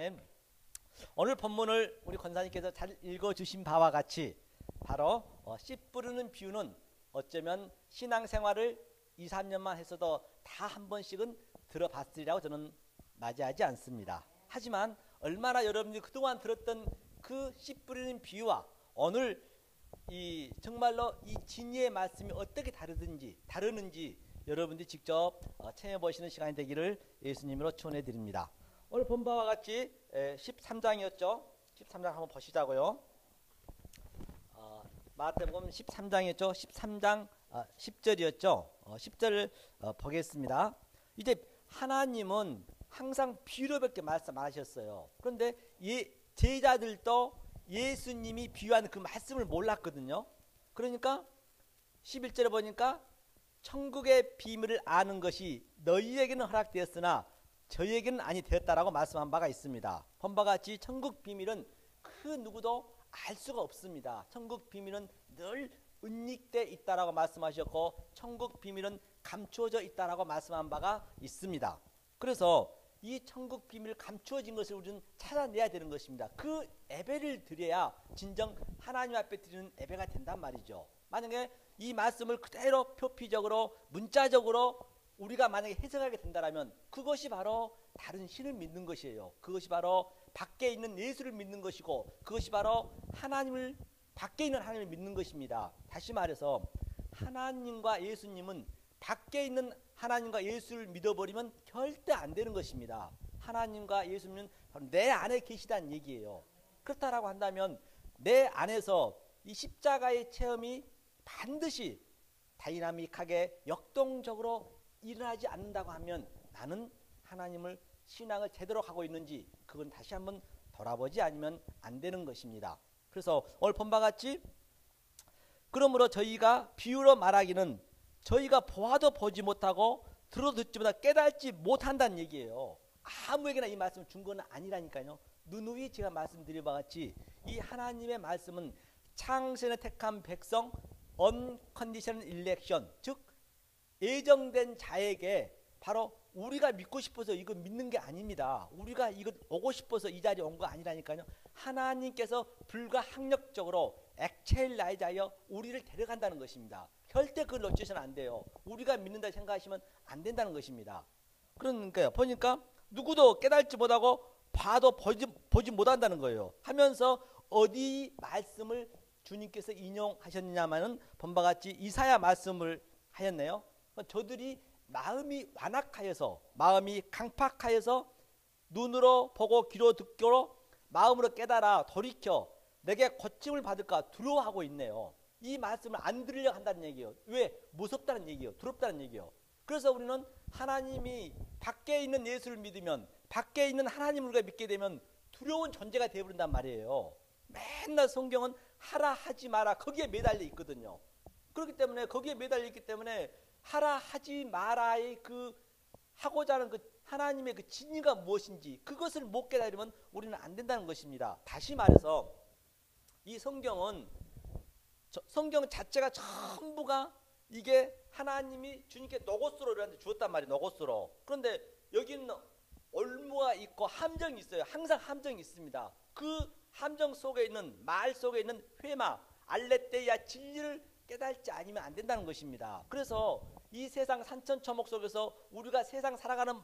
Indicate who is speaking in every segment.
Speaker 1: 아멘. 오늘 본문을 우리 권사님께서 잘 읽어주신 바와 같이 바로 씨 뿌리는 비유는 어쩌면 신앙생활을 2, 3년만 했어도 다 한 번씩은 들어봤으리라고 저는 맞이하지 않습니다. 하지만 얼마나 여러분들이 그동안 들었던 그 씨 뿌리는 비유와 오늘 이 정말로 이 진리의 말씀이 어떻게 다르는지 여러분들이 직접 체험해 보시는 시간이 되기를 예수님으로 축원해 드립니다. 오늘 본 바와 같이 13장이었죠. 13장 한번 보시자고요. 마태복음 13장이었죠. 13장 10절이었죠. 10절을 보겠습니다. 이제 하나님은 항상 비유로밖에 말씀 안 하셨어요. 그런데 제자들도 예수님이 비유한 그 말씀을 몰랐거든요. 그러니까 11절에 보니까 천국의 비밀을 아는 것이 너희에게는 허락되었으나 저희에게는 아니 되었다라고 말씀한 바가 있습니다. 본 바와 같이 천국 비밀은 그 누구도 알 수가 없습니다. 천국 비밀은 늘 은닉되어 있다라고 말씀하셨고 천국 비밀은 감추어져 있다라고 말씀한 바가 있습니다. 그래서 이 천국 비밀 감추어진 것을 우리는 찾아내야 되는 것입니다. 그 예배를 드려야 진정 하나님 앞에 드리는 예배가 된단 말이죠. 만약에 이 말씀을 그대로 표피적으로 문자적으로 우리가 만약에 해석하게 된다면 그것이 바로 다른 신을 믿는 것이에요. 그것이 바로 밖에 있는 예수를 믿는 것이고 그것이 바로 하나님을 밖에 있는 하나님을 믿는 것입니다. 다시 말해서 하나님과 예수님은 밖에 있는 하나님과 예수를 믿어버리면 절대 안 되는 것입니다. 하나님과 예수님은 바로 내 안에 계시다는 얘기예요. 그렇다라고 한다면 내 안에서 이 십자가의 체험이 반드시 다이나믹하게 역동적으로 일어나지 않는다고 하면 나는 하나님을 신앙을 제대로 하고 있는지 그건 다시 한번 돌아보지 않으면 안 되는 것입니다. 그래서 오늘 본 바와 같이 그러므로 저희가 비유로 말하기는 저희가 보아도 보지 못하고 들어도 듣지 못하고 깨달지 못한다는 얘기예요. 아무에게나 이 말씀을 준 건 아니라니까요. 누누이 제가 말씀드린 바와 같이 이 하나님의 말씀은 창세전에 택한 백성 unconditional election, 즉 예정된 자에게 바로 우리가 믿고 싶어서 이거 믿는 게 아닙니다. 우리가 이거 오고 싶어서 이 자리에 온 거 아니라니까요. 하나님께서 불가항력적으로 엑첼라이자여 우리를 데려간다는 것입니다. 절대 그걸 놓치셔는 안 돼요. 우리가 믿는다 생각하시면 안 된다는 것입니다. 그러니까요. 보니까 누구도 깨달지 못하고 봐도 보지 못한다는 거예요. 하면서 어디 말씀을 주님께서 인용하셨냐면은 본바 같이 이사야 말씀을 하였네요. 저들이 마음이 완악하여서 마음이 강팍하여서 눈으로 보고 귀로 듣고로 마음으로 깨달아 돌이켜 내게 고침을 받을까 두려워하고 있네요. 이 말씀을 안 들으려고 한다는 얘기예요. 왜? 무섭다는 얘기예요. 두렵다는 얘기예요. 그래서 우리는 하나님이 밖에 있는 예수를 믿으면 밖에 있는 하나님을 믿게 되면 두려운 존재가 되어버린단 말이에요. 맨날 성경은 하라 하지 마라 거기에 매달려 있거든요. 그렇기 때문에 거기에 매달려 있기 때문에 하라 하지 마라의 그 하고자 하는 그 하나님의 그 진리가 무엇인지 그것을 못 깨달으면 우리는 안 된다는 것입니다. 다시 말해서 이 성경 자체가 전부가 이게 하나님이 주님께 노고스로 우리한테 주었단 말이에요. 노고스로. 그런데 여기는 올무가 있고 함정이 있어요. 항상 함정이 있습니다. 그 함정 속에 있는 말 속에 있는 회마 알레테야 진리를 깨달지 않으면 안 된다는 것입니다. 그래서 이 세상 산천초목 속에서 우리가 세상 살아가는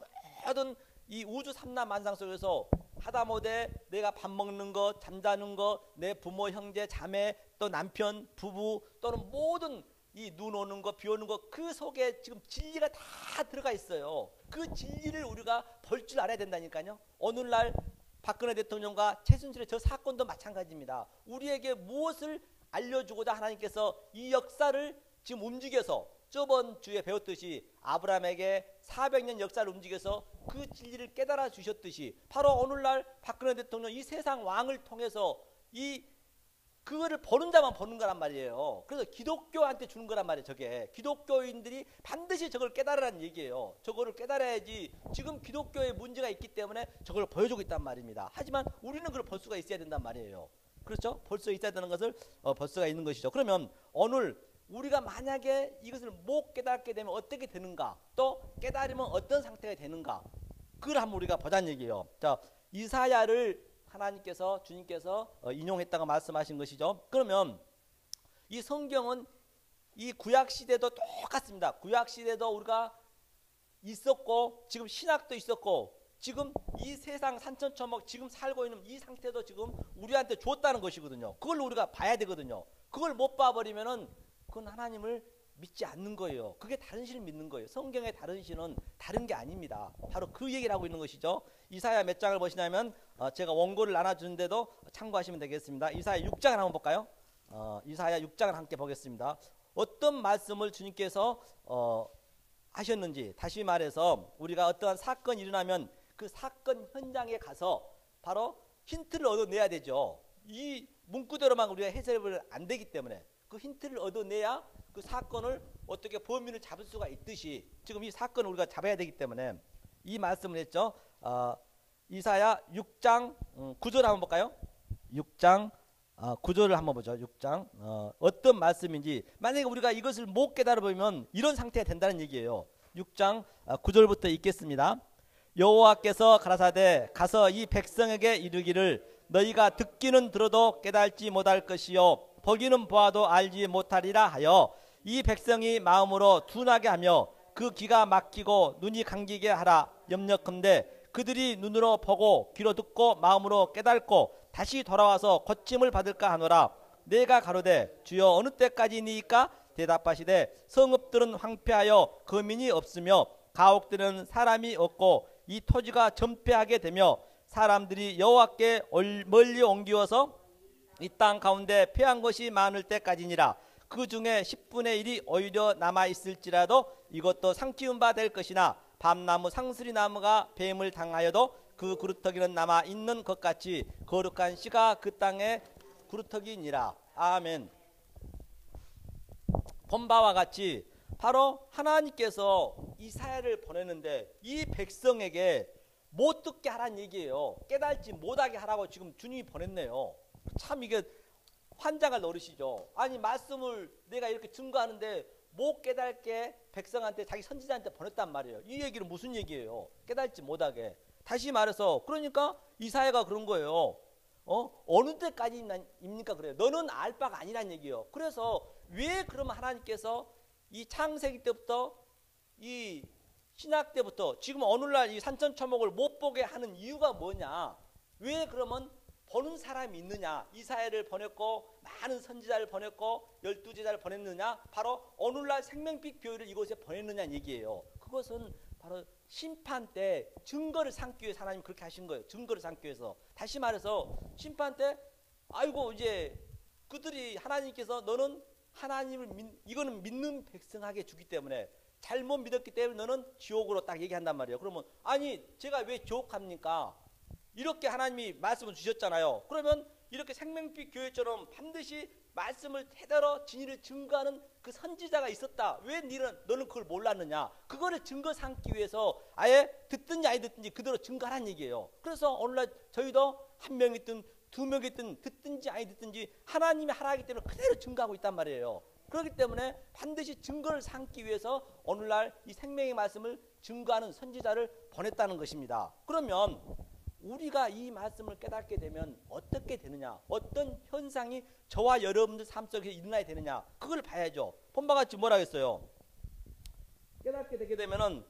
Speaker 1: 모든 이 우주 삼라만상 속에서 하다못해 내가 밥 먹는 것, 잠자는 것, 내 부모, 형제, 자매, 또 남편, 부부 또는 모든 이 눈 오는 것, 비 오는 것 그 속에 지금 진리가 다 들어가 있어요. 그 진리를 우리가 볼 줄 알아야 된다니까요. 오늘날 박근혜 대통령과 최순실의 저 사건도 마찬가지입니다. 우리에게 무엇을 알려주고자 하나님께서 이 역사를 지금 움직여서 저번 주에 배웠듯이 아브라함에게 400년 역사를 움직여서 그 진리를 깨달아 주셨듯이 바로 오늘날 박근혜 대통령 이 세상 왕을 통해서 그거를 보는 자만 보는 거란 말이에요. 그래서 기독교한테 주는 거란 말이에요. 저게 기독교인들이 반드시 저걸 깨달으라는 얘기예요. 저거를 깨달아야지. 지금 기독교에 문제가 있기 때문에 저걸 보여주고 있단 말입니다. 하지만 우리는 그걸 볼 수가 있어야 된단 말이에요. 그렇죠? 볼 수 있어야 되는 것을 볼 수가 있는 것이죠. 그러면 오늘 우리가 만약에 이것을 못 깨닫게 되면 어떻게 되는가, 또 깨달으면 어떤 상태가 되는가, 그걸 한번 우리가 보자는 얘기예요. 자, 이사야를 하나님께서 주님께서 인용했다고 말씀하신 것이죠. 그러면 이 성경은 이 구약 시대도 똑같습니다. 구약 시대도 우리가 있었고 지금 신약도 있었고 지금 이 세상 산천초목 지금 살고 있는 이 상태도 지금 우리한테 줬다는 것이거든요. 그걸 우리가 봐야 되거든요. 그걸 못 봐버리면은 그건 하나님을 믿지 않는 거예요. 그게 다른 신을 믿는 거예요. 성경의 다른 신은 다른 게 아닙니다. 바로 그 얘기를 하고 있는 것이죠. 이사야 몇 장을 보시냐면 제가 원고를 나눠주는데도 참고하시면 되겠습니다. 이사야 6장을 한번 볼까요? 이사야 6장을 함께 보겠습니다. 어떤 말씀을 주님께서 하셨는지, 다시 말해서 우리가 어떠한 사건이 일어나면 그 사건 현장에 가서 바로 힌트를 얻어내야 되죠. 이 문구대로만 우리가 해석을 안 되기 때문에 그 힌트를 얻어내야 그 사건을 어떻게 범인을 잡을 수가 있듯이 지금 이 사건을 우리가 잡아야 되기 때문에 이 말씀을 했죠. 이사야 6장 9절 한번 볼까요? 6장 9절을 한번 보죠. 6장 어떤 말씀인지, 만약에 우리가 이것을 못 깨달아보면 이런 상태가 된다는 얘기예요. 6장 9절부터 읽겠습니다. 여호와께서 가라사대 가서 이 백성에게 이르기를 너희가 듣기는 들어도 깨달지 못할 것이요 보기는 보아도 알지 못하리라 하여 이 백성이 마음으로 둔하게 하며 그 귀가 막히고 눈이 감기게 하라 염려컨대 그들이 눈으로 보고 귀로 듣고 마음으로 깨닫고 다시 돌아와서 고침을 받을까 하노라. 내가 가로되 주여 어느 때까지니까 대답하시되 성읍들은 황폐하여 거민이 없으며 가옥들은 사람이 없고 이 토지가 전폐하게 되며 사람들이 여호와께 멀리 옮기어서 이 땅 가운데 패한 것이 많을 때까지니라. 그 중에 10분의 1이 오히려 남아있을지라도 이것도 상키운 바 될 것이나 밤나무 상수리나무가 뱀을 당하여도 그 구루터기는 남아있는 것 같이 거룩한 씨가 그 땅에 구루터기니라. 아멘. 본 바와 같이 바로 하나님께서 이사야를 보내는데 이 백성에게 못 듣게 하라는 얘기예요. 깨달지 못하게 하라고 지금 주님이 보냈네요. 참 이게 환장할 노릇이죠. 아니 말씀을 내가 이렇게 증거하는데 못 깨닫게 백성한테 자기 선지자한테 보냈단 말이에요. 이 얘기는 무슨 얘기예요? 깨닫지 못하게. 다시 말해서 그러니까 이사야가 그런 거예요. 어느 때까지입니까? 그래요. 너는 알 바가 아니란 얘기예요. 그래서 왜 그러면 하나님께서 이 창세기 때부터 이 신약 때부터 지금 오늘날 이 산천초목을 못 보게 하는 이유가 뭐냐? 왜 그러면 보는 사람이 있느냐? 이사야를 보냈고 많은 선지자를 보냈고 12제자를 보냈느냐? 바로 오늘날 생명빛 교회를 이곳에 보냈느냐는 얘기예요. 그것은 바로 심판 때 증거를 삼기 위해서 하나님 그렇게 하신 거예요. 증거를 삼기 위해서. 다시 말해서 심판 때 아이고 이제 그들이 하나님께서 너는 하나님을 이거는 믿는 백성에게 주기 때문에 잘못 믿었기 때문에 너는 지옥으로 딱 얘기한단 말이에요. 그러면 아니 제가 왜 지옥 갑니까? 이렇게 하나님이 말씀을 주셨잖아요. 그러면 이렇게 생명빛 교회처럼 반드시 말씀을 대대로 진리를 증거하는 그 선지자가 있었다. 왜 너는 그걸 몰랐느냐? 그거를 증거 삼기 위해서 아예 듣든지 아니 듣든지 그대로 증거하라는 얘기예요. 그래서 오늘날 저희도 한 명이든 두 명이든 듣든지 아니 듣든지 하나님이 하라기 때문에 그대로 증거하고 있단 말이에요. 그렇기 때문에 반드시 증거를 삼기 위해서 오늘날 이 생명의 말씀을 증거하는 선지자를 보냈다는 것입니다. 그러면 우리가 이 말씀을 깨닫게 되면 어떻게 되느냐? 어떤 현상이 저와 여러분들 삶 속에 일어나야 되느냐? 그걸 봐야죠. 본바 같이 뭐라 했어요? 깨닫게 되게 되면은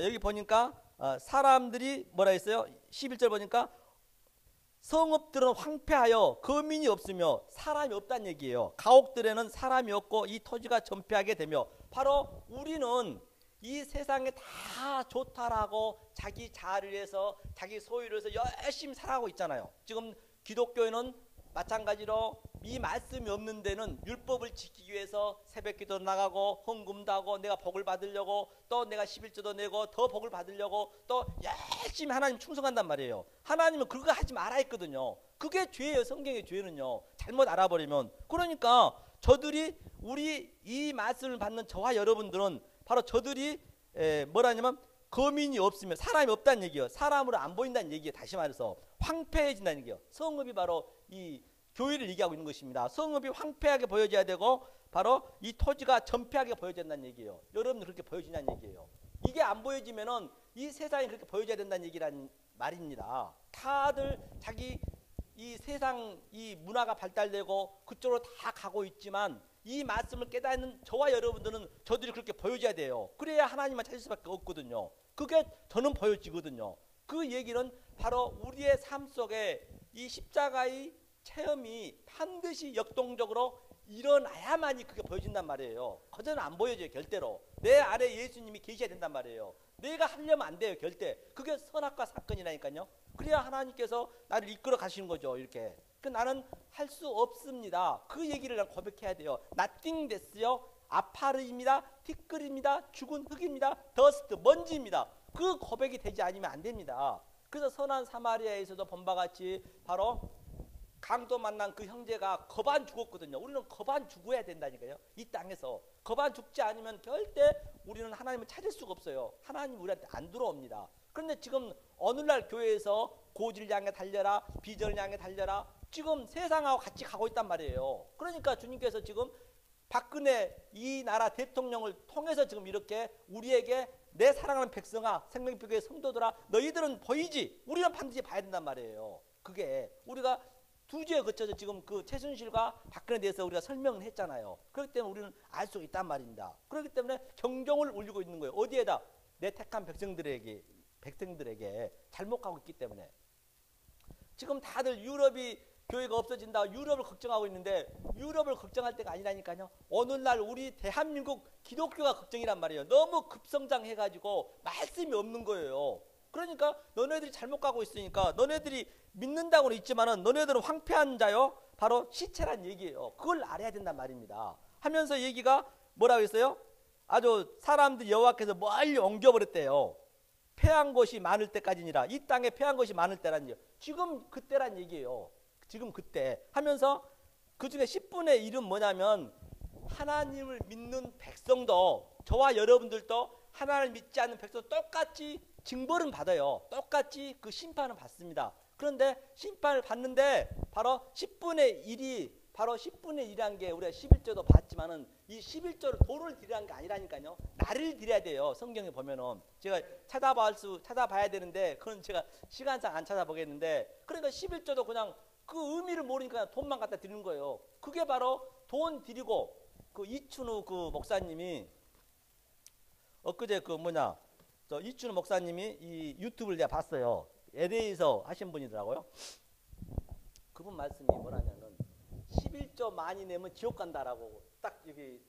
Speaker 1: 여기 보니까 사람들이 뭐라 했어요? 11절 보니까 성읍들은 황폐하여 거민이 없으며 사람이 없다는 얘기예요. 가옥들에는 사람이 없고 이 토지가 전폐하게 되며 바로 우리는 이 세상에 다 좋다라고 자기 자아를 위해서 자기 소유를 해서 열심히 살아가고 있잖아요. 지금 기독교인은 마찬가지로 이 말씀이 없는 데는 율법을 지키기 위해서 새벽기도 나가고 헌금도 하고 내가 복을 받으려고 또 내가 11조도 내고 더 복을 받으려고 또 열심히 하나님 충성한단 말이에요. 하나님은 그거 하지 말아 했거든요. 그게 죄예요. 성경의 죄는요. 잘못 알아버리면. 그러니까 저들이 우리 이 말씀을 받는 저와 여러분들은 바로 저들이 뭐라냐면 거민이 없으면 사람이 없다는 얘기예요. 사람으로 안 보인다는 얘기예요. 다시 말해서 황폐해진다는 얘기예요. 성읍이 바로 이 교회를 얘기하고 있는 것입니다. 성읍이 황폐하게 보여져야 되고 바로 이 토지가 전폐하게 보여진다는 얘기예요. 여러분들 그렇게 보여지냐는 얘기예요. 이게 안 보여지면은 이 세상이 그렇게 보여줘야 된다는 얘기란 말입니다. 다들 자기 이 세상 이 문화가 발달되고 그쪽으로 다 가고 있지만 이 말씀을 깨닫는 저와 여러분들은 저들이 그렇게 보여줘야 돼요. 그래야 하나님만 찾을 수밖에 없거든요. 그게 저는 보여지거든요. 그 얘기는 바로 우리의 삶 속에 이 십자가의 체험이 반드시 역동적으로 일어나야만이 그게 보여진단 말이에요. 그저는 안 보여져요. 결대로. 내 안에 예수님이 계셔야 된단 말이에요. 내가 하려면 안 돼요. 결대. 그게 선악과 사건이라니까요. 그래야 하나님께서 나를 이끌어 가시는 거죠. 이렇게. 나는 할 수 없습니다. 그 얘기를 난 고백해야 돼요. nothing 됐어요. 아파르입니다. 티끌입니다. 죽은 흙입니다. 더스트 먼지입니다. 그 고백이 되지 않으면 안 됩니다. 그래서 선한 사마리아에서도 본 바 같이 바로 강도 만난 그 형제가 거반 죽었거든요. 우리는 거반 죽어야 된다니까요. 이 땅에서 거반 죽지 않으면 절대 우리는 하나님을 찾을 수가 없어요. 하나님 우리한테 안 들어옵니다. 그런데 지금 오늘날 교회에서 고지를 향해 달려라, 비전을 향해 달려라, 지금 세상하고 같이 가고 있단 말이에요. 그러니까 주님께서 지금 박근혜 이 나라 대통령을 통해서 지금 이렇게 우리에게 내 사랑하는 백성아, 생명교회 성도들아, 너희들은 보이지? 우리는 반드시 봐야 된단 말이에요. 그게 우리가 두 주에 거쳐서 지금 그 최순실과 박근혜에 대해서 우리가 설명을 했잖아요. 그렇기 때문에 우리는 알 수 있단 말입니다. 그렇기 때문에 경종을 울리고 있는 거예요. 어디에다? 내 택한 백성들에게 잘못 가고 있기 때문에. 지금 다들 유럽이 교회가 없어진다, 유럽을 걱정하고 있는데 유럽을 걱정할 때가 아니라니까요. 오늘날 우리 대한민국 기독교가 걱정이란 말이에요. 너무 급성장해가지고 말씀이 없는 거예요. 그러니까 너네들이 잘못 가고 있으니까 너네들이 믿는다고는 있지만은 너네들은 황폐한 자요, 바로 시체란 얘기예요. 그걸 알아야 된단 말입니다. 하면서 얘기가 뭐라고 했어요? 아주 사람들이 여호와께서 멀리 옮겨버렸대요. 패한 것이 많을 때까지니라. 이 땅에 패한 것이 많을 때란 얘기예요. 지금 그때란 얘기예요. 지금 그때 하면서 그 중에 10분의 1은 뭐냐면 하나님을 믿는 백성도, 저와 여러분들도 하나님을 믿지 않는 백성도 똑같이 징벌은 받아요. 똑같이 그 심판을 받습니다. 그런데 심판을 받는데 바로 10분의 1이 바로 10분의 1이라는 게 우리가 11조도 봤지만은 이 11조를 돈을 드리라는 게 아니라니까요. 나를 드려야 돼요. 성경에 보면은 제가 찾아봐야 되는데 그건 제가 시간상 안 찾아보겠는데, 그러니까 11조도 그냥 그 의미를 모르니까 돈만 갖다 드리는 거예요. 그게 바로 돈 드리고, 그 이춘우 그 목사님이 엊그제 저 이춘우 목사님이 이 유튜브를 내가 봤어요. LA에서 하신 분이더라고요. 그분 말씀이 뭐라냐면 11조 많이 내면 지옥 간다라고 딱 여기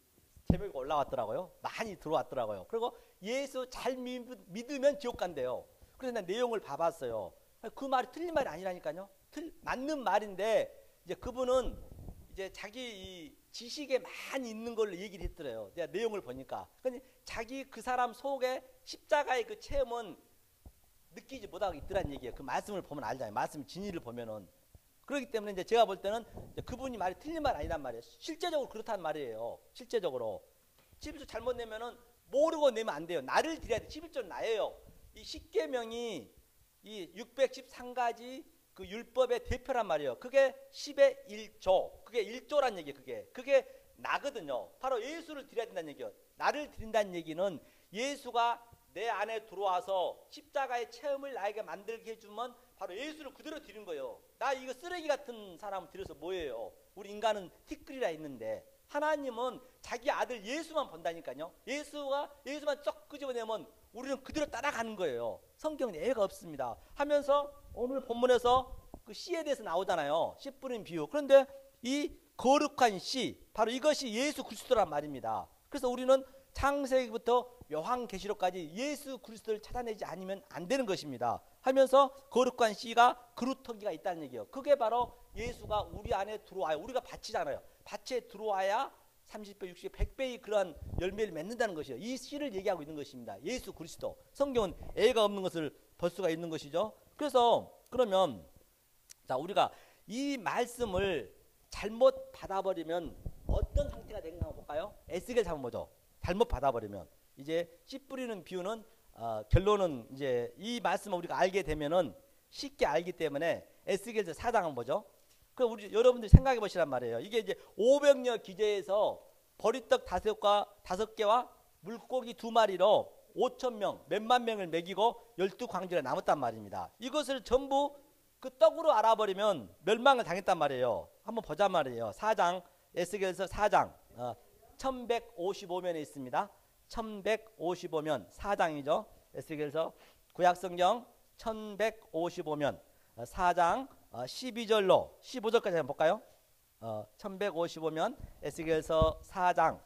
Speaker 1: 제목이 올라왔더라고요. 많이 들어왔더라고요. 그리고 예수 잘 믿으면 지옥 간대요. 그래서 내가 내용을 봐봤어요. 그 말이 틀린 말이 아니라니까요. 맞는 말인데 이제 그분은 이제 자기 이 지식에 많이 있는 걸로 얘기를 했더래요. 내가 내용을 보니까. 근데 자기 그 사람 속에 십자가의 그 체험은 느끼지 못하고 있더란 얘기예요. 그 말씀을 보면 알잖아요. 말씀 진리를 보면은. 그렇기 때문에 이제 제가 볼 때는 그분이 말이 틀린 말 아니란 말이에요. 실제적으로 그렇다는 말이에요. 실제적으로. 11조 잘못 내면은 모르고 내면 안 돼요. 나를 드려야 돼. 11조는 나예요. 이 십계명이 이 613가지 그 율법의 대표란 말이에요. 그게 10의 1조. 그게 1조란 얘기예요. 그게 나거든요. 바로 예수를 드려야 된다는 얘기예요. 나를 드린다는 얘기는 예수가 내 안에 들어와서 십자가의 체험을 나에게 만들게 해주면 바로 예수를 그대로 드린 거예요. 나 이거 쓰레기 같은 사람을 드려서 뭐예요? 우리 인간은 티끌이라 있는데 하나님은 자기 아들 예수만 본다니까요. 예수만 쩍 끄집어내면 우리는 그대로 따라가는 거예요. 성경에 예가 없습니다. 하면서 오늘 본문에서 그 씨에 대해서 나오잖아요. 씨 뿌린 비유. 그런데 이 거룩한 씨, 바로 이것이 예수 그리스도란 말입니다. 그래서 우리는 창세기부터 요한계시록까지 예수 그리스도를 찾아내지 않으면 안 되는 것입니다. 하면서 거룩한 씨가 그루터기가 있다는 얘기예요. 그게 바로 예수가 우리 안에 들어와요. 우리가 밭이잖아요. 밭에 들어와야 30배, 60배, 100배의 그러한 열매를 맺는다는 것이에요. 이 씨를 얘기하고 있는 것입니다. 예수 그리스도. 성경은 애가 없는 것을 볼 수가 있는 것이죠. 그래서 그러면 자, 우리가 이 말씀을 잘못 받아버리면 어떤 상태가 되는가 한번 볼까요? 에스겔 한번 보죠. 잘못 받아버리면 이제 씨 뿌리는 비유는 결론은 이제 이 말씀을 우리가 알게 되면은 쉽게 알기 때문에 에스겔서 4장 한번 보죠. 그 우리 여러분들이 생각해 보시란 말이에요. 이게 이제 500여 기제에서 버리떡 5개와 물고기 2마리로 5천 명, 몇만 명을 먹이고 12광주가 남았단 말입니다. 이것을 전부 그 떡으로 알아버리면 멸망을 당했단 말이에요. 한번 보자 말이에요. 4장, 에스겔서 4장 1155면에 있습니다. 1155면 4장이죠. 에스겔서 구약성경 1155면 4장 12절로 15절까지 한번 볼까요? 1155면 에스겔서 4장.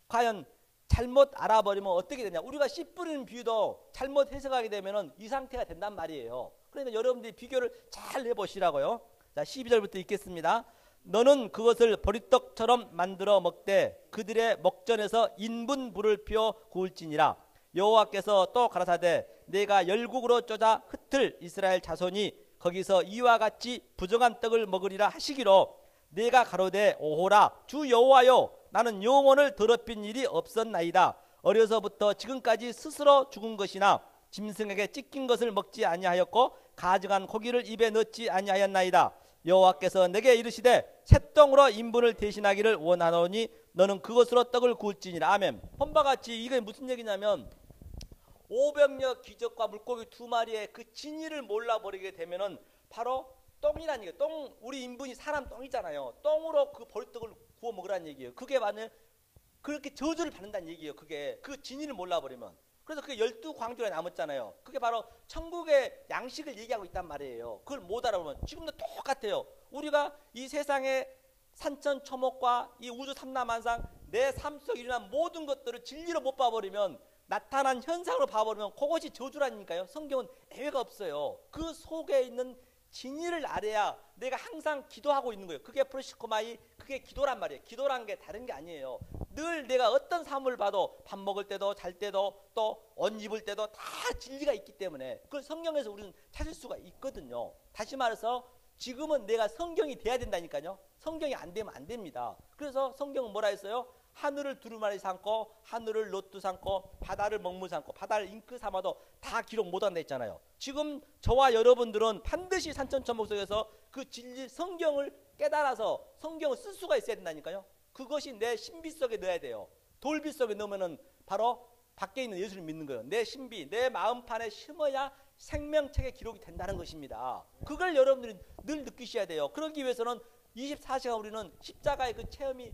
Speaker 1: 과연 잘못 알아버리면 어떻게 되냐? 우리가 씨 뿌리는 비유도 잘못 해석하게 되면 이 상태가 된단 말이에요. 그러니까 여러분들이 비교를 잘 해보시라고요. 자, 12절부터 읽겠습니다. 너는 그것을 보리떡처럼 만들어 먹되 그들의 목전에서 인분불을 피워 구울지니라. 여호와께서 또 가라사대 내가 열국으로 쫓아 흩을 이스라엘 자손이 거기서 이와 같이 부정한 떡을 먹으리라 하시기로 내가 가로되 오호라 주 여호와여 나는 영혼을 더럽힌 일이 없었나이다. 어려서부터 지금까지 스스로 죽은 것이나 짐승에게 찢긴 것을 먹지 아니하였고 가증한 고기를 입에 넣지 아니하였나이다. 여호와께서 내게 이르시되 새똥으로 인분을 대신하기를 원하노니 너는 그것으로 떡을 구울지니라. 아멘. 본바 같이 이게 무슨 얘기냐면 500여 기적과 물고기 2마리의 그 진위를 몰라버리게 되면은 바로 똥이라는 얘기예요. 똥, 우리 인분이 사람 똥이잖아요. 똥으로 그 보리떡을 구워 먹으라는 얘기예요. 그게 만약 그렇게 저주를 받는다는 얘기예요. 그게 그 진위를 몰라버리면. 그래서 그게 12광주가 남았잖아요. 그게 바로 천국의 양식을 얘기하고 있단 말이에요. 그걸 못 알아보면 지금도 똑같아요. 우리가 이 세상의 산천초목과 이 우주 삼라만상 내 삶 속에 일어난 모든 것들을 진리로 못 봐버리면 나타난 현상으로 봐버리면 그것이 저주라니까요. 성경은 예외가 없어요. 그 속에 있는 진리를 알아야 내가 항상 기도하고 있는 거예요. 그게 프로시코마이, 그게 기도란 말이에요. 기도란 게 다른 게 아니에요. 늘 내가 어떤 삶을 봐도 밥 먹을 때도 잘 때도 또 옷 입을 때도 다 진리가 있기 때문에 그걸 성경에서 우리는 찾을 수가 있거든요. 다시 말해서 지금은 내가 성경이 돼야 된다니까요. 성경이 안 되면 안 됩니다. 그래서 성경은 뭐라 했어요? 하늘을 두루마리 삼고 하늘을 로뚜 삼고 바다를 먹물 삼고 바다를 잉크 삼아도 다 기록 못한다 했잖아요. 지금 저와 여러분들은 반드시 산천초목 속에서 그 진리 성경을 깨달아서 성경을 쓸 수가 있어야 된다니까요. 그것이 내 신비 속에 넣어야 돼요. 돌비 속에 넣으면은 바로 밖에 있는 예수를 믿는 거예요. 내 신비, 내 마음판에 심어야 생명책에 기록이 된다는 것입니다. 그걸 여러분들이 늘 느끼셔야 돼요. 그러기 위해서는 24시간 우리는 십자가의 그 체험이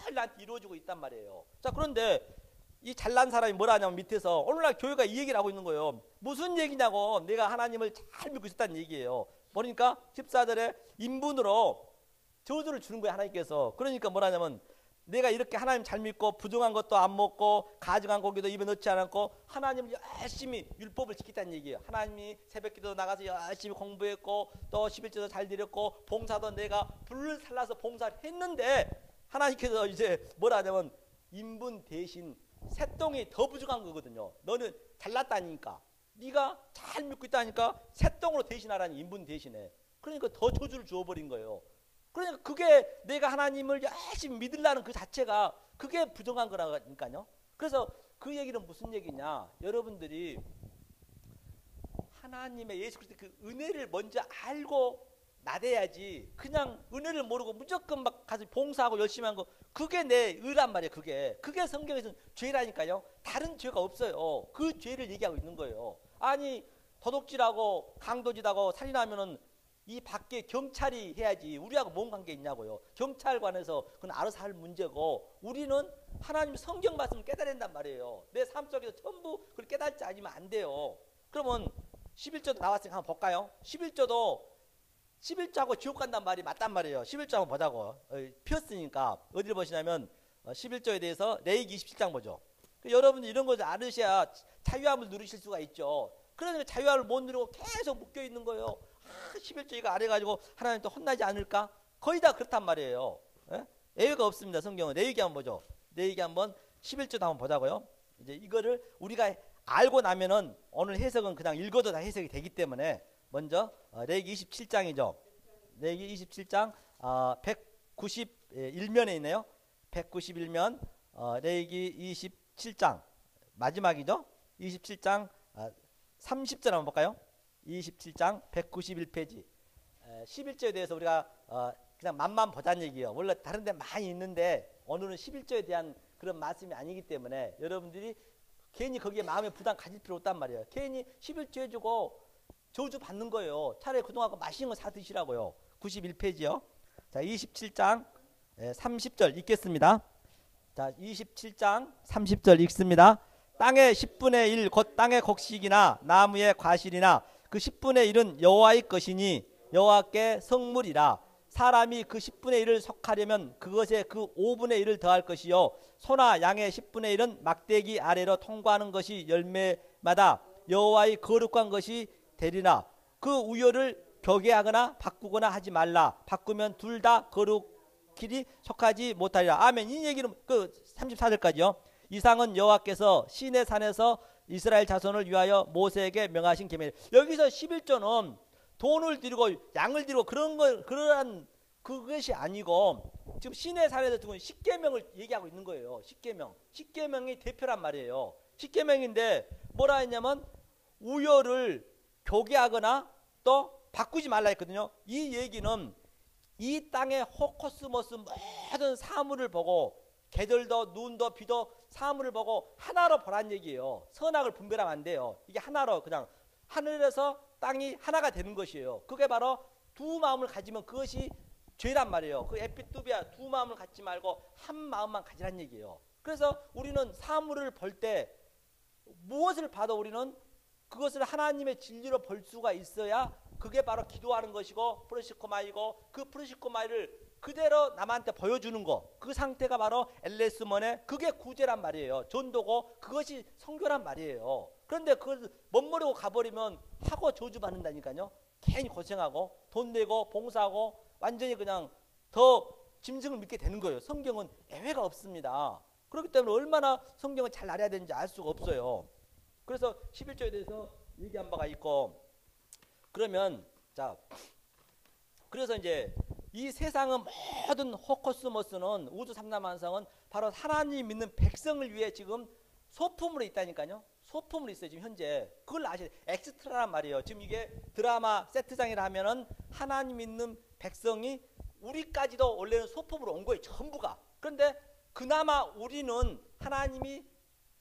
Speaker 1: 늘 나한테 이루어지고 있단 말이에요. 자, 그런데 이 잘난 사람이 뭐라 하냐면 밑에서 오늘날 교회가 이 얘기를 하고 있는 거예요. 무슨 얘기냐고. 내가 하나님을 잘 믿고 있었다는 얘기예요. 보니까 14절에 인분으로 저주를 주는 거예요, 하나님께서. 그러니까 뭐라 하냐면 내가 이렇게 하나님 잘 믿고 부정한 것도 안 먹고 가증한 고기도 입에 넣지 않았고 하나님을 열심히 율법을 지켰다는 얘기예요. 하나님이 새벽기도 나가서 열심히 공부했고 또 11조도 잘 드렸고 봉사도 내가 불을 살라서 봉사를 했는데 하나님께서 이제 뭐라 하냐면 인분 대신 새똥이 더 부족한 거거든요. 너는 잘났다니까 네가 잘 믿고 있다니까 새똥으로 대신하라는 인분 대신에. 그러니까 더 저주를 주어버린 거예요. 그러니까 그게 내가 하나님을 열심히 믿으려는 그 자체가 그게 부정한 거라니까요. 그래서 그 얘기는 무슨 얘기냐. 여러분들이 하나님의 예수 그리스도의 그 은혜를 먼저 알고 나대야지 그냥 은혜를 모르고 무조건 막 가서 봉사하고 열심히 한 거 그게 내 의란 말이에요. 그게 성경에서는 죄라니까요. 다른 죄가 없어요. 그 죄를 얘기하고 있는 거예요. 아니 도둑질하고 강도질하고 살인하면은 이 밖에 경찰이 해야지 우리하고 뭔 관계 있냐고요. 경찰관에서 그건 알아서 할 문제고 우리는 하나님 성경 말씀을 깨달아야 된단 말이에요. 내 삶 속에서 전부 그걸 깨달지 않으면 안 돼요. 그러면 11조도 나왔으니까 한번 볼까요? 11조하고 지옥 간단 말이 맞단 말이에요. 11조 한번 보자고. 피었으니까 어디를 보시냐면 11조에 대해서 레위기 27장 보죠. 여러분들 이런 것을 알으셔야 자유함을 누리실 수가 있죠. 그러니까 자유함을 못 누리고 계속 묶여 있는 거예요. 11조 이거 안 해가지고 하나님 또 혼나지 않을까? 거의 다 그렇단 말이에요. 예? 예외가 없습니다. 성경은. 레위기 한번 보죠. 레위기 한번 11조도 한번 보자고요. 이제 이거를 우리가 알고 나면은 오늘 해석은 그냥 읽어도 다 해석이 되기 때문에 먼저 레위기 27장이죠. 레위기 27장 191면에 있네요. 191면 레위기 27장 마지막이죠. 27장 30절 한번 볼까요? 27장 191페이지 11조에 대해서 우리가 그냥 맛만 보자는 얘기예요. 원래 다른 데 많이 있는데 오늘은 11조에 대한 그런 말씀이 아니기 때문에 여러분들이 괜히 거기에 마음의 부담 가질 필요 없단 말이에요. 괜히 11조 해주고 저주 받는 거예요. 차라리 그동안 맛있는 거 사 드시라고요. 91페이지요. 자, 27장 30절 읽겠습니다. 자, 27장 30절 읽습니다. 땅의 10분의 1 곧 땅의 곡식이나 나무의 과실이나 그 10분의 1은 여호와의 것이니 여호와께 성물이라. 사람이 그 10분의 1을 속하려면 그것에 그 5분의 1을 더할 것이요 소나 양의 10분의 1은 막대기 아래로 통과하는 것이 열매마다 여호와의 거룩한 것이 되리라. 그 우열을 교개하거나 바꾸거나 하지 말라. 바꾸면 둘 다 거룩길이 속하지 못하리라. 아멘. 이 얘기는 그 34절까지요. 이상은 여호와께서 시내 산에서 이스라엘 자손을 위하여 모세에게 명하신 계명. 여기서 11조는 돈을 드리고 양을 드리고 그러한 그것이 아니고 지금 시내 산에서 지금 십계명을 얘기하고 있는 거예요. 십계명이 대표란 말이에요. 십계명인데 뭐라 했냐면 우열을 교개하거나 또 바꾸지 말라 했거든요. 이 얘기는 이 땅의 호코스모스 모든 사물을 보고 계절도 눈도 비도 사물을 보고 하나로 보란 얘기예요. 선악을 분별하면 안 돼요. 이게 하나로 그냥 하늘에서 땅이 하나가 되는 것이에요. 그게 바로 두 마음을 가지면 그것이 죄란 말이에요. 그 에피투비아 두 마음을 갖지 말고 한 마음만 가지란 얘기예요. 그래서 우리는 사물을 볼 때 무엇을 봐도 우리는 그것을 하나님의 진리로 볼 수가 있어야 그게 바로 기도하는 것이고 프로시코마이고 그 프로시코마이를 그대로 남한테 보여주는 거, 그 상태가 바로 엘레스먼의 그게 구제란 말이에요. 전도고 그것이 성교란 말이에요. 그런데 그걸 멋모르고 가버리면 하고 저주받는다니까요. 괜히 고생하고 돈 내고 봉사하고 완전히 그냥 더 짐승을 믿게 되는 거예요. 성경은 예외가 없습니다. 그렇기 때문에 얼마나 성경을 잘 알아야 되는지 알 수가 없어요. 그래서 11조에 대해서 얘기한 바가 있고, 그러면 자, 그래서 이제 이 세상은 모든 호코스모스는 우주 삼라만상은 바로 하나님 믿는 백성을 위해 지금 소품으로 있다니까요. 소품으로 있어요. 지금 현재 그걸 아셔야 돼요. 엑스트라란 말이에요. 지금 이게 드라마 세트장이라 하면은 하나님 믿는 백성이 우리까지도 원래는 소품으로 온 거예요. 전부가. 그런데 그나마 우리는 하나님이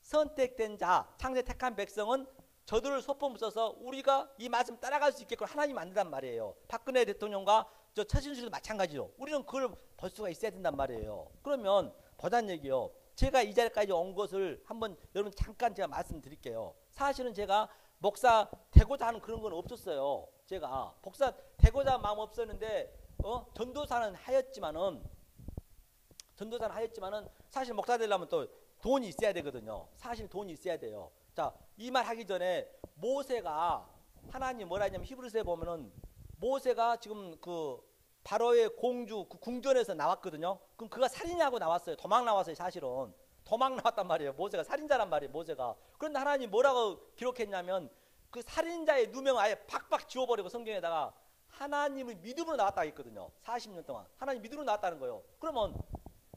Speaker 1: 선택된 자, 창세 택한 백성은 저들을 소품으로 써서 우리가 이 말씀 따라갈 수 있게끔 하나님 만든단 말이에요. 박근혜 대통령과 저 최순실도 마찬가지로 우리는 그걸 볼 수가 있어야 된단 말이에요. 그러면 보단 얘기요. 제가 이 자리까지 온 것을 한번 여러분 잠깐 제가 말씀드릴게요. 사실은 제가 목사 되고자 하는 그런 건 없었어요. 제가 목사 되고자 마음 없었는데 전도사는 하였지만은 사실 목사 되려면 또 돈이 있어야 되거든요. 사실 돈이 있어야 돼요. 자, 이 말 하기 전에 모세가 하나님 뭐라 했냐면 히브리서에 보면은 모세가 지금 그 바로의 공주 그 궁전에서 나왔거든요. 그럼 그가 살인하고 나왔어요. 도망 나왔어요. 사실은 도망 나왔단 말이에요. 모세가 살인자란 말이에요. 모세가. 그런데 하나님 뭐라고 기록했냐면 그 살인자의 누명을 아예 팍팍 지워버리고 성경에다가 하나님을 믿음으로 나왔다고 했거든요. 40년 동안 하나님 믿음으로 나왔다는 거예요. 그러면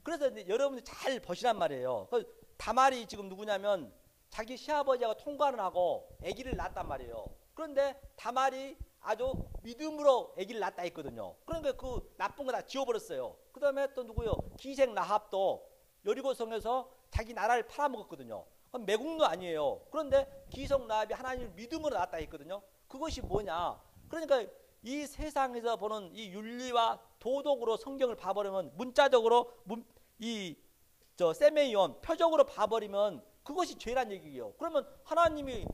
Speaker 1: 그래서 이제 여러분들 잘 보시란 말이에요. 다말이 지금 누구냐면 자기 시아버지하고 통과를 하고 아기를 낳았단 말이에요. 그런데 다말이 아주 믿음으로 아기를 낳았다 했거든요. 그러니까 그 나쁜 거 다 지워버렸어요. 그 다음에 또 누구요? 기생 라합도 여리고성에서 자기 나라를 팔아먹었거든요. 그건 매국노 아니에요. 그런데 기생 라합이 하나님을 믿음으로 낳았다 했거든요. 그것이 뭐냐? 그러니까 이 세상에서 보는 이 윤리와 도덕으로 성경을 봐버리면 문자적으로 세메이온 표적으로 봐버리면 그것이 죄란 얘기예요. 그러면 하나님이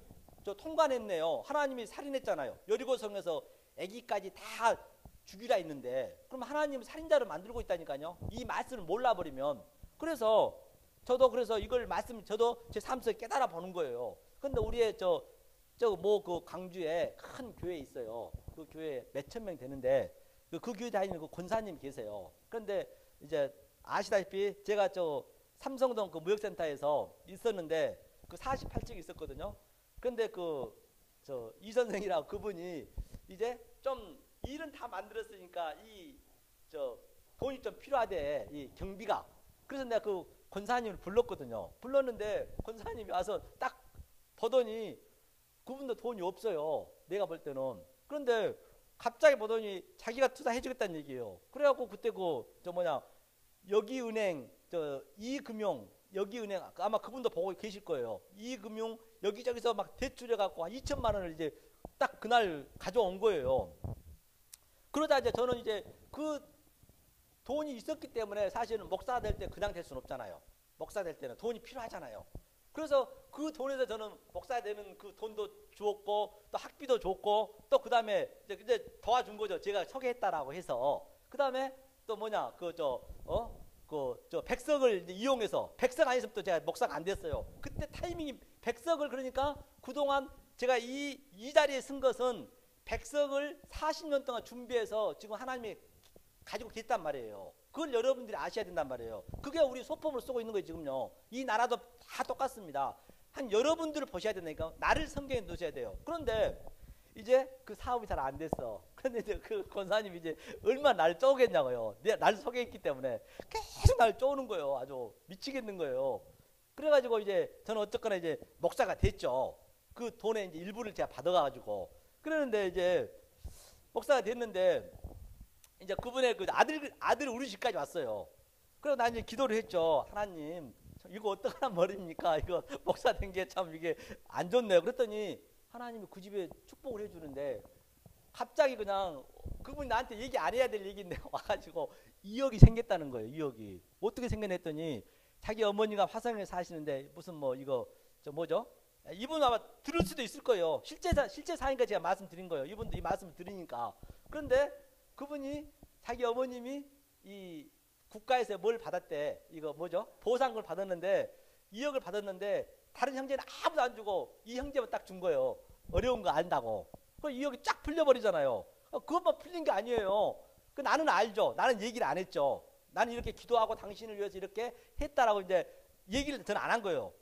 Speaker 1: 통관했네요. 하나님이 살인했잖아요. 여리고성에서 아기까지 다 죽이라 했는데 그럼 하나님은 살인자를 만들고 있다니까요. 이 말씀을 몰라버리면. 그래서 저도 이걸 저도 제 삶 속에 깨달아 보는 거예요. 근데 우리의 그 강주에 큰 교회 있어요. 그 교회 몇천 명 되는데 그 교회 다니는 그 권사님 계세요. 그런데 이제 아시다시피 제가 삼성동 그 무역센터에서 있었는데 그 48층 있었거든요. 근데 이 선생이라고 그분이 이제 좀 일은 다 만들었으니까 돈이 좀 필요하대, 이 경비가. 그래서 내가 그 권사님을 불렀거든요. 불렀는데 권사님이 와서 딱 보더니 그분도 돈이 없어요. 내가 볼 때는. 그런데 갑자기 보더니 자기가 투자해주겠다는 얘기예요. 그래갖고 그때 여기은행 이금융 여기 은행 아마 그분도 보고 계실 거예요. 이 금융 여기저기서 막 대출해 갖고 한 2천만 원을 이제 딱 그날 가져온 거예요. 그러다 이제 저는 이제 그 돈이 있었기 때문에 사실은 목사 될 때 그냥 될 수는 없잖아요. 목사 될 때는 돈이 필요하잖아요. 그래서 그 돈에서 저는 목사 되는 그 돈도 주었고 또 학비도 줬고 또 그 다음에 이제 도와준 거죠. 제가 소개했다라고 해서 그 다음에 또 뭐냐 저 백석을 이용해서 백석 아니었으면 또 제가 목사가 안 됐어요. 그때 타이밍이 백석을 그러니까 그동안 제가 이 자리에 쓴 것은 백석을 40년 동안 준비해서 지금 하나님이 가지고 계셨단 말이에요. 그걸 여러분들이 아셔야 된단 말이에요. 그게 우리 소품을 쓰고 있는 거예요. 지금요. 이 나라도 다 똑같습니다. 한 여러분들을 보셔야 되니까 나를 성경에 넣으셔야 돼요. 그런데 이제 그 사업이 잘 안 됐어. 그런데 이제 그 권사님이 이제 얼마나 나를 쪼겠냐고요. 내가 나를 소개했기 때문에 계속 나를 쪼는 거예요. 아주 미치겠는 거예요. 그래가지고 이제 저는 어쨌거나 이제 목사가 됐죠. 그 돈의 이제 일부를 제가 받아가지고 그러는데 이제 목사가 됐는데 이제 그분의 그 아들 우리 집까지 왔어요. 그래서 난 이제 기도를 했죠. 하나님, 이거 어떡하란 말입니까? 이거 목사 된 게 참 이게 안 좋네요. 그랬더니 하나님이 그 집에 축복을 해주는데 갑자기 그냥 그분이 나한테 얘기 안 해야 될 얘기인데 와가지고 2억이 생겼다는 거예요. 2억이 어떻게 생겼냈더니 자기 어머니가 화성에 사시는데 무슨 뭐 이거 저 뭐죠? 이분 아마 들을 수도 있을 거예요. 실제 사니까 제가 말씀드린 거예요. 이분도 이 말씀을 드리니까. 그런데 그분이 자기 어머님이 이 국가에서 뭘 받았대. 이거 뭐죠? 보상을 받았는데 2억을 받았는데 다른 형제는 아무도 안 주고 이 형제만 딱 준 거예요. 어려운 거 안다고. 그 2억이 쫙 풀려버리잖아요. 그것만 풀린 게 아니에요. 그 나는 알죠. 나는 얘기를 안 했죠. 나는 이렇게 기도하고 당신을 위해서 이렇게 했다라고 이제 얘기를 저는 안 한 거예요.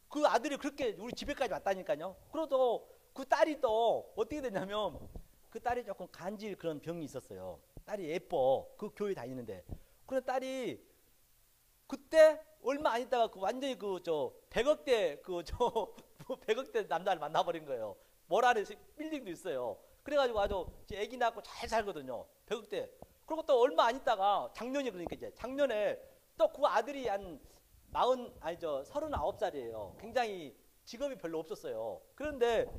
Speaker 1: 그 아들이 그렇게 우리 집에까지 왔다니까요. 그래도 그 딸이 또 어떻게 됐냐면 그 딸이 조금 간질 그런 병이 있었어요. 딸이 예뻐. 그 교회 다니는데. 그런 딸이 그때 얼마 안 있다가 그 완전히 그 저 100억대 그 저 100억대 남자를 만나버린 거예요. 모란에 빌딩도 있어요. 그래가지고 아주 애기 낳고 잘 살거든요. 100억대. 그리고 또 얼마 안 있다가 작년이 그러니까 이제 작년에 또 그 아들이 한 39살이에요. 굉장히 직업이 별로 없었어요. 그런데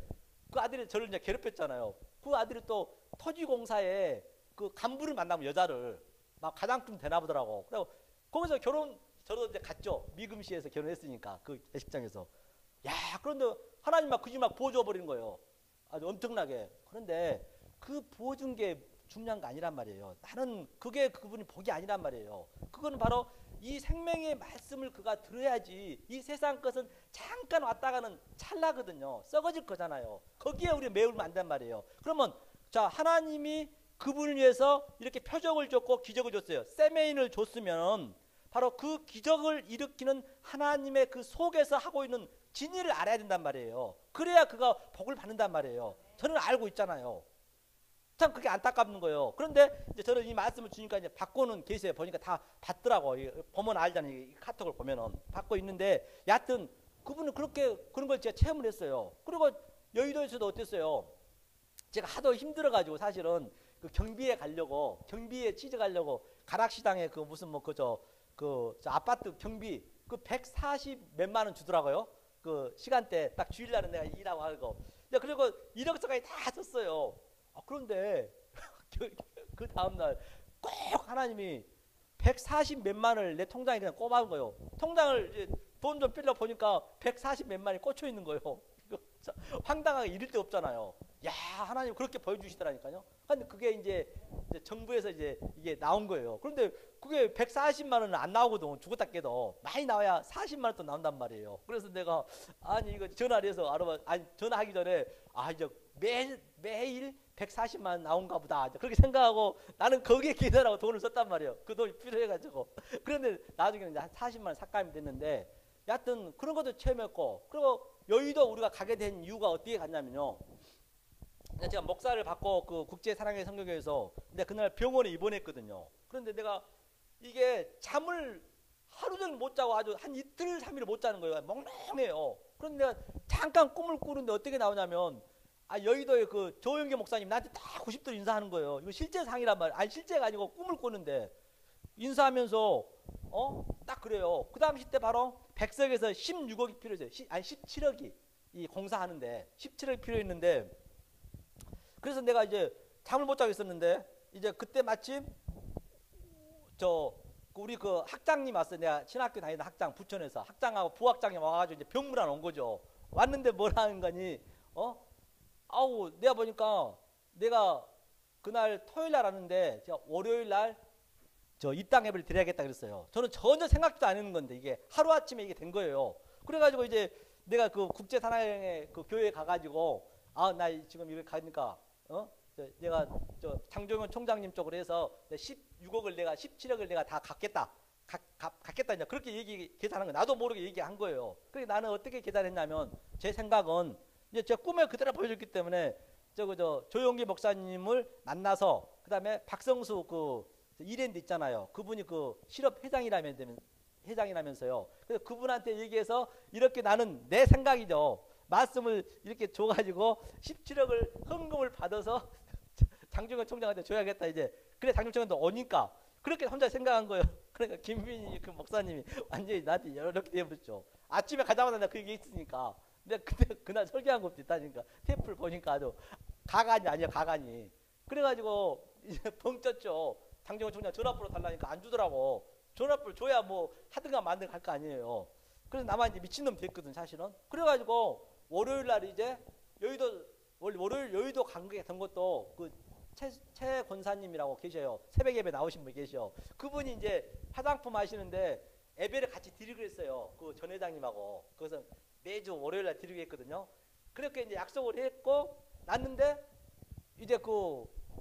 Speaker 1: 그 아들이 저를 이제 괴롭혔잖아요. 그 아들이 또 토지공사에 그 간부를 만나면 여자를 막 가장쯤 되나 보더라고. 그래서 거기서 저도 이제 갔죠. 미금시에서 결혼했으니까 그 예식장에서. 야, 그런데 하나님 막 그 집 막 부어줘 버린 거예요. 아주 엄청나게. 그런데 그 부어준 게 중요한 거 아니란 말이에요. 나는 그게 그분이 복이 아니란 말이에요. 그거는 바로 이 생명의 말씀을 그가 들어야지. 이 세상 것은 잠깐 왔다가는 찰나거든요. 썩어질 거잖아요. 거기에 우리 매울면 안 된단 말이에요. 그러면 자, 하나님이 그분을 위해서 이렇게 표적을 줬고 기적을 줬어요. 세메인을 줬으면 바로 그 기적을 일으키는 하나님의 그 속에서 하고 있는 진리를 알아야 된단 말이에요. 그래야 그가 복을 받는단 말이에요. 저는 알고 있잖아요. 참 그게 안타깝는 거예요. 그런데 이제 저는 이 말씀을 주니까 이제 받고는 계세요. 보니까 다 받더라고. 보면 알잖아요. 이 카톡을 보면은 받고 있는데, 여하튼 그분은 그런 걸 제가 체험을 했어요. 그리고 여의도에서도 어땠어요? 제가 하도 힘들어가지고 사실은 그 경비에 취직 가려고 가락시당에 그 무슨 뭐 저 아파트 경비 그 140 몇만 원 주더라고요. 그 시간대 딱 주일날은 내가 일하고 하고. 그리고 이력서까지 다 썼어요. 그런데 그 다음날 꼭 하나님이 140 몇만 원을 내 통장에 그냥 꼽아온 거예요. 통장을 이제 돈 좀 빌려 보니까 140 몇만이 꽂혀 있는 거예요. 황당하게 이럴 데 없잖아요. 야, 하나님 그렇게 보여주시더라니까요. 근데 그게 이제 정부에서 이제 이게 나온 거예요. 그런데 그게 140만 원은 안 나오거든. 죽었다 깨도 많이 나와야 40만 원 또 나온단 말이에요. 그래서 내가 이거 전화를 해서 전화하기 전에 이제 매일 140만 원 나온가 보다. 그렇게 생각하고 나는 거기에 기대라고 돈을 썼단 말이에요. 그 돈이 필요해가지고. 그런데 나중에는 이제 한 40만 원 삭감이 됐는데, 여하튼 그런 것도 체험했고, 그리고 여의도 우리가 가게 된 이유가 어떻게 갔냐면요. 제가 목사를 받고 그 국제사랑의 성교회에서 근데 그날 병원에 입원했거든요. 그런데 내가 이게 잠을 하루 종일 못 자고 아주 한 이틀 3일을 못 자는 거예요. 멍멍해요. 그런데 내가 잠깐 꿈을 꾸는데 어떻게 나오냐면 여의도의 그 조영계 목사님 나한테 딱 90도 인사하는 거예요. 이거 실제 상이란 말이에요. 실제가 아니고 꿈을 꾸는데 인사하면서 딱 딱 그래요. 그 당시 때 바로 백석에서 16억이 필요했어요. 아니 17억이 이 공사하는데 17억이 필요했는데, 그래서 내가 이제 잠을 못 자고 있었는데 이제 그때 마침 우리 그 학장님 왔어요. 내가 신학교 다니던 학장, 부천에서 학장하고 부학장이 와가지고 이제 병문안 온 거죠. 왔는데 뭐라는 거니? 아우, 내가 보니까 내가 그날 토요일 날 하는데 제가 월요일 날 입당 예배를 드려야겠다 그랬어요. 저는 전혀 생각도 안 했는 건데 이게 하루아침에 이게 된 거예요. 그래가지고 이제 내가 그 국제사랑의 그 교회에 가가지고 나 지금 여기 가니까 내가 장종현 총장님 쪽으로 해서 16억을 내가 17억을 내가 다 갚겠다. 갚겠다. 이제 그렇게 계산한 거예요. 나도 모르게 얘기한 거예요. 그래서 나는 어떻게 계산했냐면 제 생각은 이제 제 꿈을 그대로 보여줬기 때문에 조용기 목사님을 만나서 그다음에 박성수 이랜드 있잖아요. 그분이 그 실업 회장이라면서요. 그래서 그분한테 얘기해서 이렇게 나는 내 생각이죠. 말씀을 이렇게 줘가지고 17억을 헌금을 받아서 장종현 총장한테 줘야겠다 이제. 그래 장종현 총장도 오니까 그렇게 혼자 생각한 거예요. 그러니까 김민희 그 목사님이 완전히 나한테 이렇게 돼버렸죠. 아침에 가자마자 내가 그 얘기 했으니까. 근데 그날 설교한 것도 있다니까. 테이프를 보니까 아주 가관이 아니야 가관이. 그래가지고 이제 벙 쪘죠. 장종현 총장 전화번호 달라니까 안 주더라고. 전화번호 줘야 뭐 하든가 말든가 할 거 아니에요. 그래서 나만 이제 미친놈 됐거든 사실은. 그래가지고 월요일 날 이제 월요일 여의도 관계에 된 것도 그 최 권사님이라고 계셔요. 새벽 예배 나오신 분 계셔. 그분이 이제 화장품 하시는데 예배를 같이 드리기로 했어요. 그 전 회장님하고. 그래서 매주 월요일 날 드리기로 했거든요. 그렇게 이제 약속을 했고 났는데 이제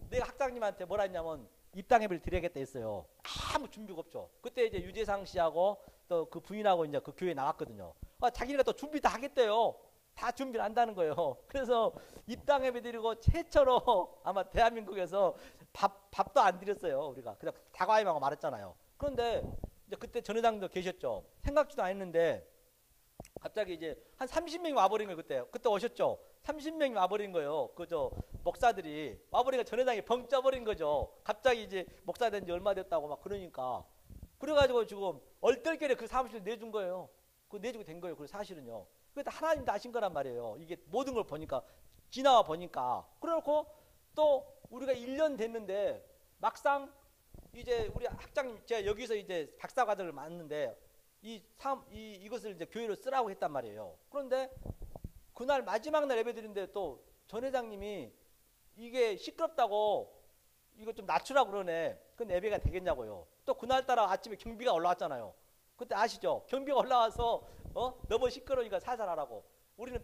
Speaker 1: 내가 학장님한테 뭐라 했냐면 입당 예배를 드려야겠다 했어요. 아무 준비가 없죠. 그때 이제 유재상 씨하고 또 그 부인하고 이제 그 교회에 나왔거든요. 자기네가 또 준비 다 하겠대요. 다 준비를 한다는 거예요. 그래서 입당 예배 드리고 최초로 아마 대한민국에서 밥도 안 드렸어요. 우리가 그냥 다과임하고 말했잖아요. 그런데 이제 그때 전 회장도 계셨죠. 생각지도 안 했는데 갑자기 이제 한 30명이 와버린 거예요. 그때 오셨죠. 30명이 와버린 거예요. 목사들이 와버리니까 전 회장이 벙 쪄버린 거죠. 갑자기 이제 목사 된 지 얼마 됐다고 막 그러니까. 그래가지고 지금 얼떨결에 그 사무실 내준 거예요. 내주게 된 거예요. 그 사실은요. 그게 하나님도 아신 거란 말이에요. 이게 모든 걸 보니까 지나와 보니까. 그래놓고 또 우리가 1년 됐는데 막상 이제 우리 학장님 제가 여기서 이제 박사과정을 맡는데 이것을 이제 교회로 쓰라고 했단 말이에요. 그런데 그날 마지막 날 예배 드리는데 또 전 회장님이 이게 시끄럽다고 이거 좀 낮추라고 그러네. 그건 예배가 되겠냐고요. 또 그날따라 아침에 경비가 올라왔잖아요. 그때 아시죠? 경비가 올라와서 너무 시끄러우니까 살살 하라고. 우리는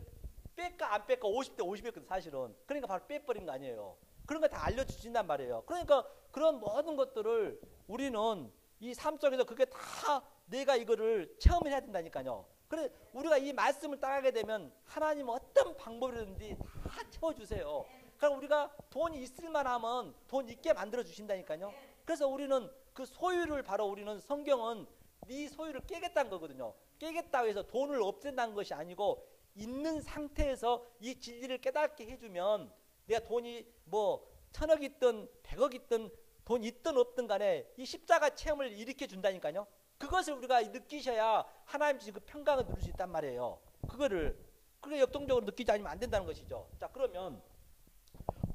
Speaker 1: 뺄까 안 뺄까 50대 50이었거든 사실은. 그러니까 바로 빼버린 거 아니에요. 그런 거 다 알려주신단 말이에요. 그러니까 그런 모든 것들을 우리는 이 삶 속에서 그게 다 내가 이거를 체험을 해야 된다니까요. 그래 우리가 이 말씀을 따르게 되면 하나님은 어떤 방법이든지 다 채워주세요. 그러니까 우리가 돈이 있을만 하면 돈 있게 만들어 주신다니까요. 그래서 우리는 그 소유를 바로 우리는 성경은 네 소유를 깨겠다는 거거든요. 깨겠다고 해서 돈을 없앤다는 것이 아니고 있는 상태에서 이 진리를 깨닫게 해주면 내가 돈이 뭐 1000억 있든 100억 있든 돈 있든 없든 간에 이 십자가 체험을 일으켜 준다니까요. 그것을 우리가 느끼셔야 하나님 주신 그 평강을 누릴 수 있단 말이에요. 그게 역동적으로 느끼지 않으면 안 된다는 것이죠. 자, 그러면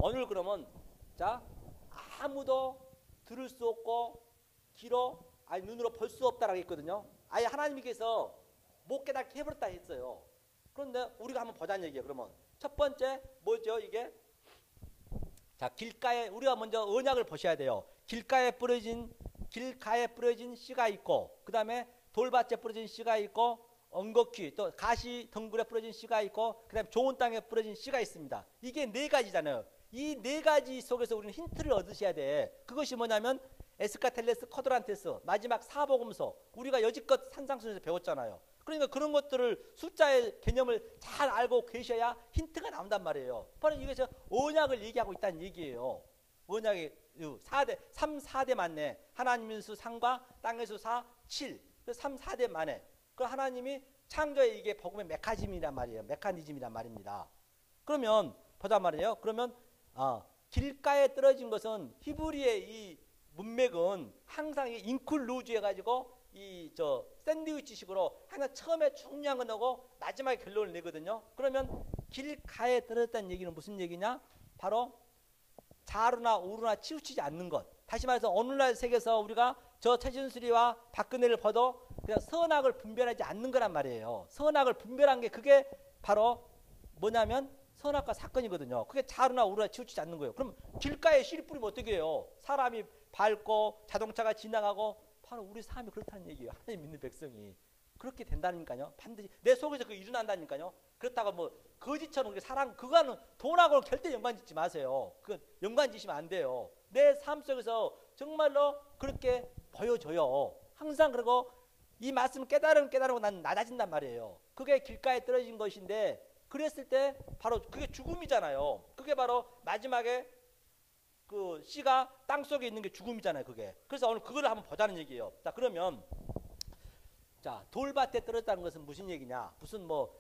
Speaker 1: 오늘 자 아무도 들을 수 없고 눈으로 볼 수 없다라고 했거든요. 아예 하나님께서 못 깨닫게 해버렸다 했어요. 그런데 우리가 한번 보자는 얘기예요. 그러면 첫 번째 뭐죠 이게? 자, 길가에 우리가 먼저 언약을 보셔야 돼요. 길가에 뿌려진 씨가 있고, 그 다음에 돌밭에 뿌려진 씨가 있고, 엉겅퀴 또 가시 덩굴에 뿌려진 씨가 있고, 그 다음에 좋은 땅에 뿌려진 씨가 있습니다. 이게 4가지잖아요. 이 4가지 속에서 우리는 힌트를 얻으셔야 돼. 그것이 뭐냐면 에스카텔레스 쿼드란테스 마지막 사복음서 우리가 여지껏 산상수에서 배웠잖아요. 그러니까 그런 것들을 숫자의 개념을 잘 알고 계셔야 힌트가 나온단 말이에요. 바로 이것이 언약을 얘기하고 있다는 얘기예요. 언약의 4대 만내. 하나님의 수 3과 땅의 수 4, 7. 4대 만내. 그 하나님이 창조의 이게 복음의 메커니즘이란 말이에요. 메커니즘이란 말입니다. 그러면 보자 말이에요. 그러면 길가에 떨어진 것은 히브리의 이 문맥은 항상 인클루즈 해가지고 이 저 샌드위치식으로 항상 처음에 중요한 거 넣고 마지막에 결론을 내거든요. 그러면 길가에 떨어졌다는 얘기는 무슨 얘기냐? 바로 좌로나 우로나 치우치지 않는 것. 다시 말해서 오늘날 세계에서 우리가 저 최준수리와 박근혜를 봐도 그냥 선악을 분별하지 않는 거란 말이에요. 선악을 분별한 게 그게 바로 뭐냐면 선악과 사건이거든요. 그게 좌로나 우로나 치우치지 않는 거예요. 그럼 길가에 씨를 뿌리면 어떻게 해요? 사람이 밟고 자동차가 지나가고 바로 우리 삶이 그렇다는 얘기예요. 하나님 믿는 백성이. 그렇게 된다니까요. 반드시 내 속에서 그게 일어난다니까요. 그렇다고 뭐 거짓처럼 사랑 그거는 돈하고는 절대 연관짓지 마세요. 그건 연관짓으면 안 돼요. 내 삶 속에서 정말로 그렇게 보여줘요. 항상 그러고 이 말씀을 깨달으면 난 낮아진단 말이에요. 그게 길가에 떨어진 것인데 그랬을 때 바로 그게 죽음이잖아요. 그게 바로 마지막에 그 씨가 땅 속에 있는 게 죽음이잖아요. 그게. 그래서 오늘 그거를 한번 보자는 얘기예요. 자, 그러면 자, 돌밭에 떨어졌다는 것은 무슨 얘기냐? 무슨 뭐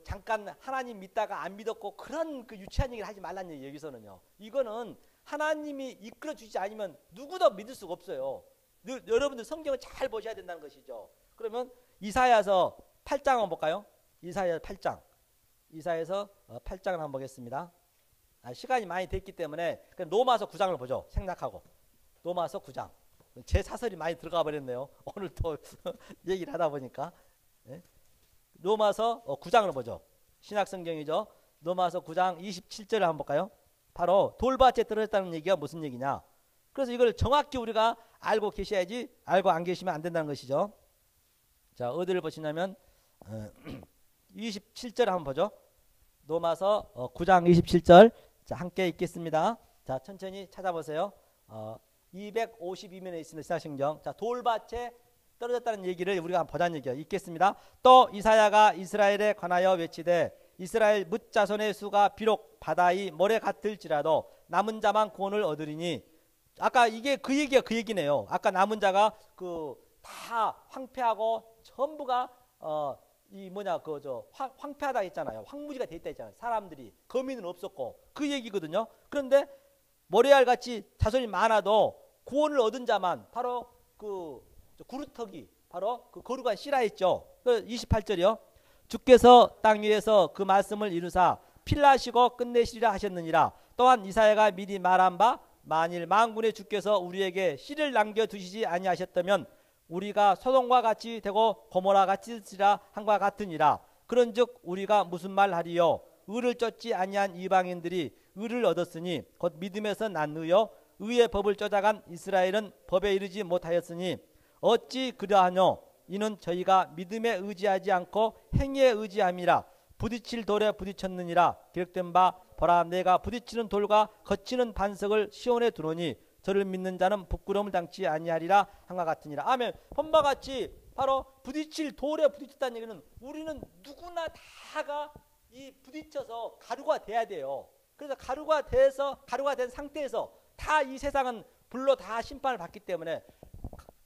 Speaker 1: 잠깐 하나님 믿다가 안 믿었고 그런 그 유치한 얘기를 하지 말라는 얘기 여기서는요. 이거는 하나님이 이끌어 주지 않으면 누구도 믿을 수가 없어요. 여러분들 성경을 잘 보셔야 된다는 것이죠. 그러면 이사야서 8장 한번 볼까요? 이사야 8장. 이사야서 8장을 한번 보겠습니다. 시간이 많이 됐기 때문에 로마서 9장을 보죠. 생략하고. 로마서 9장. 제 사설이 많이 들어가 버렸네요. 오늘 또 얘기를 하다 보니까. 네? 로마서 9장을 보죠. 신약성경이죠. 로마서 9장 27절을 한번 볼까요? 바로 돌밭에 떨어졌다는 얘기가 무슨 얘기냐. 그래서 이걸 정확히 우리가 알고 계셔야지 알고 안 계시면 안 된다는 것이죠. 자, 어디를 보시냐면 27절 한번 보죠. 로마서 9장 27절. 자, 함께 읽겠습니다. 자, 천천히 찾아보세요. 252면에 있습니다. 신약성경. 자, 돌밭에 떨어졌다는 얘기를 우리가 한번 보자는 얘기예요. 읽겠습니다. 또 이사야가 이스라엘에 관하여 외치되 이스라엘 뭇 자손의 수가 비록 바다의 모래 같을지라도 남은 자만 구원을 얻으리니. 아까 이게 그 얘기가 그 얘기네요. 아까 남은 자가 그 다 황폐하고 전부가 이 뭐냐 황폐하다 했잖아요. 황무지가 돼 있다 했잖아요. 사람들이 거민은 없었고 그 얘기거든요. 그런데 모래알 같이 자손이 많아도 구원을 얻은 자만 바로 그 구루터기 바로 그 거룩한 씨라했죠. 28절이요. 주께서 땅 위에서 그 말씀을 이루사 필라시고 끝내시리라 하셨느니라. 또한 이사야가 미리 말한 바 만일 만군의 주께서 우리에게 씨를 남겨두시지 아니하셨다면 우리가 소돔과 같이 되고 고모라 같이 되리라 한과 같으니라. 그런즉 우리가 무슨 말하리요? 의를 쫓지 아니한 이방인들이 의를 얻었으니 곧 믿음에서 난 의요 의의 법을 쫓아간 이스라엘은 법에 이르지 못하였으니 어찌 그러하뇨? 이는 저희가 믿음에 의지하지 않고 행위에 의지함이라. 부딪힐 돌에 부딪혔느니라. 기록된 바 보라 내가 부딪히는 돌과 거치는 반석을 시온에 두노니 저를 믿는 자는 부끄러움을 당치 아니하리라 한과 같으니라. 아멘. 본바 같이 바로 부딪힐 돌에 부딪혔다는 얘기는 우리는 누구나 다가 이 부딪혀서 가루가 돼야 돼요. 그래서 가루가 된 상태에서 다 이 세상은 불로 다 심판을 받기 때문에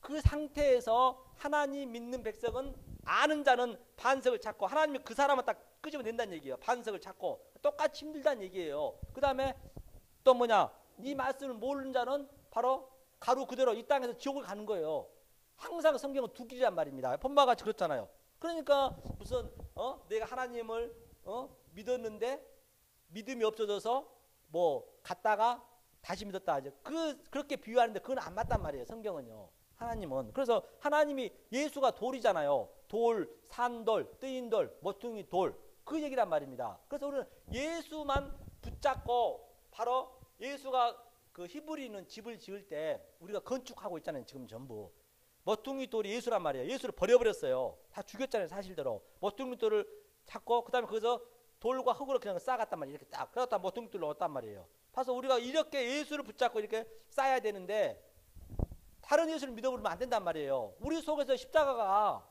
Speaker 1: 그 상태에서 하나님 믿는 백성은 아는 자는 반석을 찾고 하나님이 그 사람을 딱 끄집어낸다는 얘기예요. 반석을 찾고 똑같이 힘들다는 얘기예요. 그 다음에 또 뭐냐, 이 말씀을 모르는 자는 바로 가루 그대로 이 땅에서 지옥을 가는 거예요. 항상 성경은 두 길이란 말입니다. 본바같이 그렇잖아요. 그러니까 무슨 내가 하나님을 믿었는데 믿음이 없어져서 뭐 갔다가 다시 믿었다 하죠. 그렇게 비유하는데 그건 안 맞단 말이에요. 성경은요. 하나님은. 그래서 하나님이 예수가 돌이잖아요. 돌, 산돌, 뜨인 돌, 모퉁이 돌. 그 얘기란 말입니다. 그래서 우리는 예수만 붙잡고 바로 예수가 그 히브리는 집을 지을 때 우리가 건축하고 있잖아요. 지금 전부. 모퉁이 돌이 예수란 말이에요. 예수를 버려버렸어요. 다 죽였잖아요. 사실대로. 모퉁이 돌을 찾고 그 다음에 거기서 돌과 흙으로 그냥 쌓아갔단 말이에요. 이렇게 딱. 그러다 모퉁이 돌로 얻단 말이에요. 그래서 우리가 이렇게 예수를 붙잡고 이렇게 쌓아야 되는데 다른 예수를 믿어버리면 안 된단 말이에요. 우리 속에서 십자가가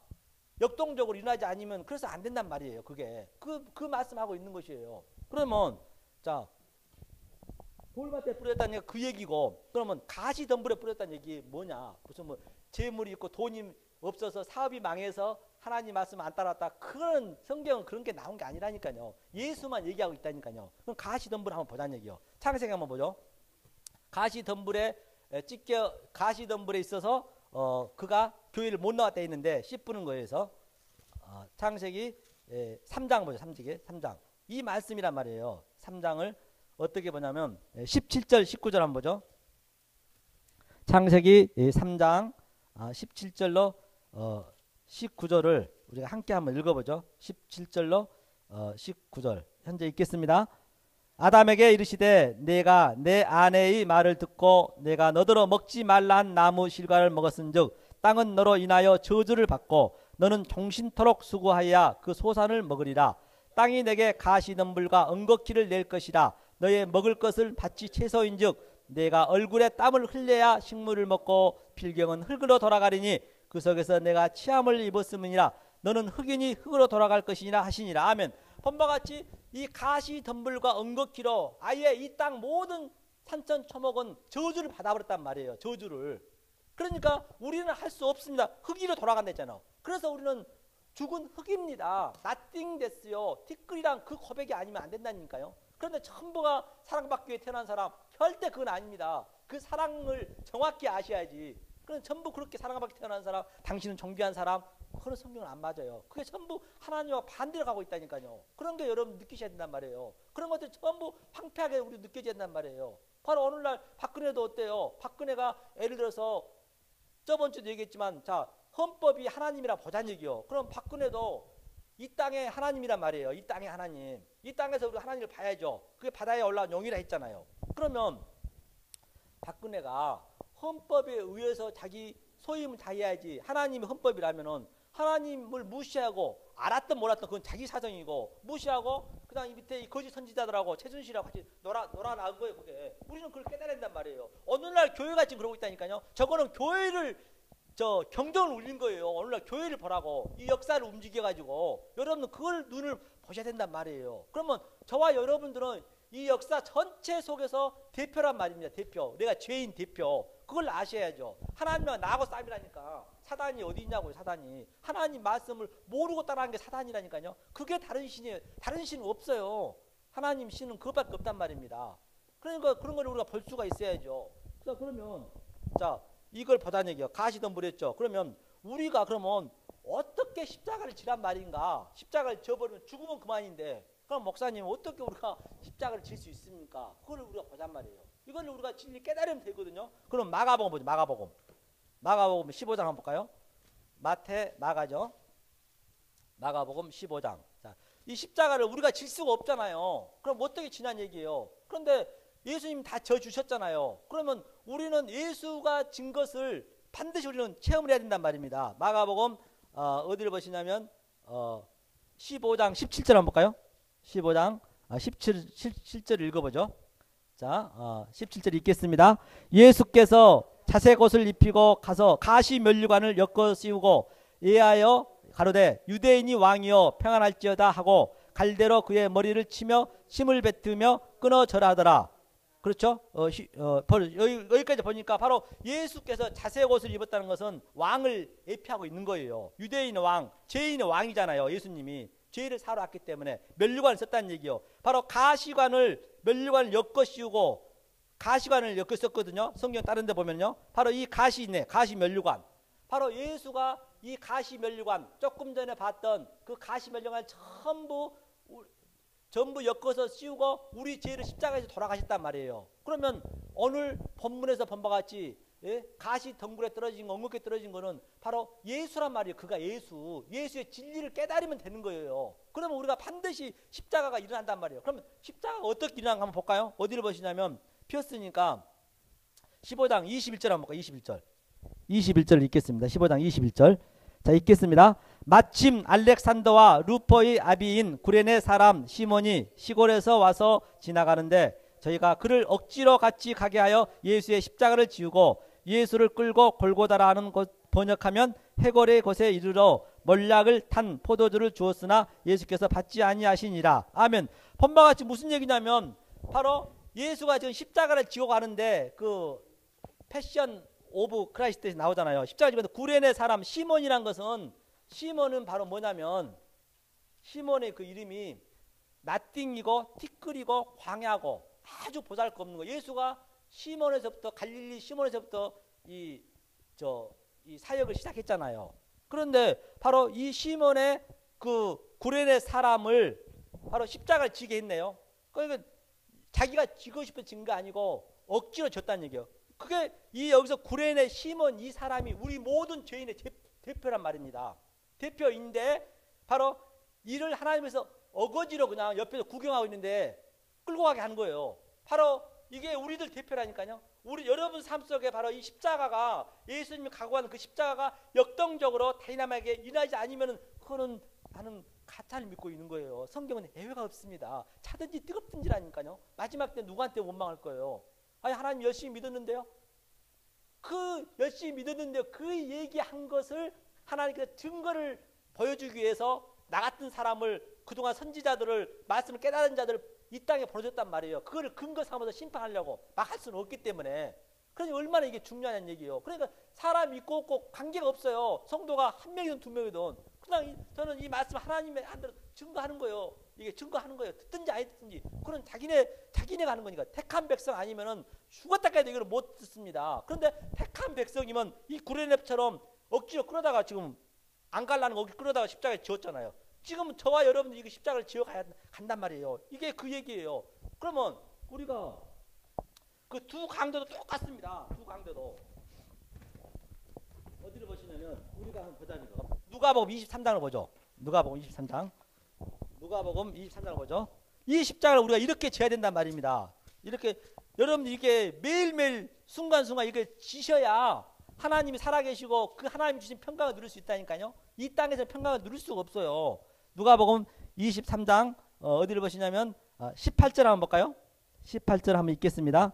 Speaker 1: 역동적으로 일어나지 않으면 그래서 안 된단 말이에요. 그게 그 말씀하고 있는 것이에요. 그러면 자 돌밭에 뿌렸다는 얘기가 그 얘기고, 그러면 가시덤불에 뿌렸다는 얘기 뭐냐? 무슨 뭐 재물이 있고 돈이 없어서 사업이 망해서 하나님 말씀 안 따랐다. 그런 성경은 그런 게 나온 게 아니라니까요. 예수만 얘기하고 있다니까요. 그럼 가시덤불 한번 보자는 얘기요. 창세기 한번 보죠. 가시덤불에 있어서 그가 교회를 못 나왔다 했는데 씨 뿌는 거에서 창세기 3장 보죠. 3장. 이 말씀이란 말이에요. 3장을 어떻게 보냐면 17절 19절 한번 보죠. 창세기 3장 17절로 19절을 우리가 함께 한번 읽어보죠. 17절로 19절 현재 읽겠습니다. 아담에게 이르시되 내가 내 아내의 말을 듣고 내가 너더러 먹지 말라 한 나무 실과를 먹었은즉 땅은 너로 인하여 저주를 받고 너는 종신토록 수고하여야 그 소산을 먹으리라. 땅이 내게 가시덤불과 엉겅퀴를 낼 것이라. 너의 먹을 것을 밭이 채소인즉 내가 얼굴에 땀을 흘려야 식물을 먹고 필경은 흙으로 돌아가리니 그 속에서 내가 치함을 입었음이니라. 너는 흙이니 흙으로 돌아갈 것이니라 하시니라. 아멘. 본바 같이 이 가시덤불과 엉겅퀴로 아예 이 땅 모든 산천초목은 저주를 받아버렸단 말이에요. 저주를. 그러니까 우리는 할 수 없습니다. 흙이로 돌아간다 했잖아. 그래서 우리는 죽은 흙입니다. 나띵 됐어요. 티끌이랑 그 고백이 아니면 안 된다니까요. 그런데 전부가 사랑받기 위해 태어난 사람 절대 그건 아닙니다. 그 사랑을 정확히 아셔야지. 그럼 전부 그렇게 사랑받기 태어난 사람, 당신은 존귀한 사람, 그런 성경은 안 맞아요. 그게 전부 하나님과 반대로 가고 있다니까요. 그런 게 여러분 느끼셔야 된단 말이에요. 그런 것들 전부 황폐하게 우리 느껴져야 된단 말이에요. 바로 오늘날 박근혜도 어때요? 박근혜가 예를 들어서 저번 주도 얘기했지만 자 헌법이 하나님이라 보자는 얘기요. 그럼 박근혜도 이 땅에 하나님이란 말이에요. 이 땅에 하나님. 이 땅에서 우리 하나님을 봐야죠. 그게 바다에 올라온 용이라 했잖아요. 그러면 박근혜가 헌법에 의해서 자기 소임을 다 해야지. 하나님이 헌법이라면은 하나님을 무시하고 알았든 몰랐든 그건 자기 사정이고 무시하고 그다음 이 밑에 이 거짓 선지자들하고 최순실하고 같이 놀아나은 거예요. 그게 우리는 그걸 깨달아야 된단 말이에요. 오늘날 교회가 지금 그러고 있다니까요. 저거는 교회를 경종을 울린 거예요. 오늘날 교회를 보라고 이 역사를 움직여가지고 여러분은 그걸 눈을 보셔야 된단 말이에요. 그러면 저와 여러분들은 이 역사 전체 속에서 대표란 말입니다. 대표. 내가 죄인 대표. 그걸 아셔야죠. 하나님과 나하고 싸움이라니까. 사단이 어디 있냐고요. 사단이. 하나님 말씀을 모르고 따라하는 게 사단이라니까요. 그게 다른 신이에요. 다른 신은 없어요. 하나님 신은 그것밖에 없단 말입니다. 그러니까 그런 걸 우리가 볼 수가 있어야죠. 자 그러면 자 이걸 보다는 얘기요. 가시덤불 했죠. 그러면 우리가 그러면 어떻게 십자가를 지란 말인가. 십자가를 져버리면 죽으면 그만인데 그럼 목사님 어떻게 우리가 십자가를 질 수 있습니까? 그걸 우리가 보잔 말이에요. 이걸 우리가 진리 깨달으면 되거든요. 그럼 마가복음 보죠. 마가복음 15장 한번 볼까요? 마가죠. 마가복음 15장. 자, 이 십자가를 우리가 질 수가 없잖아요. 그럼 어떻게 지난 얘기예요? 그런데 예수님 다 져주셨잖아요. 그러면 우리는 예수가 진 것을 반드시 우리는 체험을 해야 된단 말입니다. 마가복음 어디를 보시냐면 15장 17절 한번 볼까요? 15장 17절 읽어보죠. 자 17절 읽겠습니다. 예수께서 자색 옷을 입히고 가서 가시 면류관을 엮어 씌우고 예하여 가로되 유대인이 왕이여 평안할지어다 하고 갈대로 그의 머리를 치며 침을 뱉으며 끊어 절하더라. 그렇죠? 여기까지 보니까 바로 예수께서 자색 옷을 입었다는 것은 왕을 예표하고 있는 거예요. 유대인의 왕, 죄인의 왕이잖아요. 예수님이 죄를 사러 왔기 때문에 면류관을 썼다는 얘기요. 바로 면류관을 엮어 씌우고 가시관을 엮어 썼거든요. 성경 다른 데 보면요. 바로 이 가시 있네. 가시 면류관. 바로 예수가 이 가시 면류관 조금 전에 봤던 그 가시 면류관을 전부 엮어서 씌우고 우리 죄를 십자가에서 돌아가셨단 말이에요. 그러면 오늘 본문에서 본 바와 같이 가시 덩굴에 떨어진 거, 엉겅퀴에 떨어진 거는 바로 예수란 말이에요. 그가 예수의 진리를 깨달으면 되는 거예요. 그러면 우리가 반드시 십자가가 일어난단 말이에요. 그러면 십자가가 어떻게 일어나는가 한번 볼까요? 어디를 보시냐면 피었으니까 15장 21절 한번 볼까요? 21절 읽겠습니다. 15장 21절. 자 읽겠습니다. 마침 알렉산더와 루포의 아비인 구레네 사람 시몬이 시골에서 와서 지나가는데 저희가 그를 억지로 같이 가게 하여 예수의 십자가를 지우고 예수를 끌고 골고다라 하는 곳 번역하면 해골의 곳에 이르러 몰락을 탄 포도주를 주었으나 예수께서 받지 아니하시니라. 아멘. 본바같이 무슨 얘기냐면 바로 예수가 지금 십자가를 지고 가는데 그 패션 오브 크라이스트에서 나오잖아요. 십자가 지고 구레네 사람 시몬이란 것은 시몬은 바로 뭐냐면 시몬의 그 이름이 나띵이고 티끌이고 광야고 아주 보잘것없는 거. 예수가 시몬에서부터 갈릴리 시몬에서부터 이 사역을 시작했잖아요. 그런데 바로 이 시몬의 그 구레네 사람을 바로 십자가를 지게 했네요. 그러니까 자기가 지고 싶어 진 거 아니고 억지로 졌다는 얘기예요. 그게 이 여기서 구레네 시몬 이 사람이 우리 모든 죄인의 대표란 말입니다. 대표인데 바로 이를 하나님께서 어거지로 그냥 옆에서 구경하고 있는데 끌고 가게 하는 거예요. 바로 이게 우리들 대표라니까요. 우리 여러분 삶 속에 바로 이 십자가가 예수님이 각오하는 그 십자가가 역동적으로 다이나믹하게 일하지 않으면은 그거는 나는 가짜를 믿고 있는 거예요. 성경은 예외가 없습니다. 차든지 뜨겁든지라니까요. 마지막 때 누구한테 원망할 거예요. 아니 하나님 열심히 믿었는데요. 그 열심히 믿었는데 그 얘기한 것을 하나님께서 증거를 보여주기 위해서 나 같은 사람을 그동안 선지자들을 말씀을 깨달은 자들을 이 땅에 보내줬단 말이에요. 그거를 근거 삼아서 심판하려고 막 할 수는 없기 때문에. 그러니 얼마나 이게 중요한 얘기예요. 그러니까 사람 있고 없고 관계가 없어요. 성도가 한 명이든 두 명이든 그냥 저는 이 말씀 하나님의 한대로 증거하는 거예요. 이게 증거하는 거예요. 듣든지 안 듣든지. 그건 자기네가 하는 거니까. 택한 백성 아니면은 죽었다까지 이걸 못 듣습니다. 그런데 택한 백성이면 이 구레네처럼 억지로 끌어다가 지금 안 갈라는 거 억지로 끌어다가 십자가에 지었잖아요. 지금 저와 여러분들이 이거 십자가를 지어 간단 말이에요. 이게 그 얘기예요. 그러면 우리가 그 두 강도도 똑같습니다. 두 강도도 어디를 보시냐면 우리가 한번 보자 이거. 누가복음 23장을 보죠. 누가복음 23장. 누가복음 23장을 보죠. 이 십자가를 우리가 이렇게 지어야 된단 말입니다. 이렇게 여러분들 이게 매일매일 순간순간 이렇게 지셔야 하나님이 살아계시고 그 하나님 주신 평강을 누릴 수 있다니까요. 이 땅에서 평강을 누릴 수가 없어요. 누가복음 23장 어디를 보시냐면 18절 한번 볼까요? 18절 한번 읽겠습니다.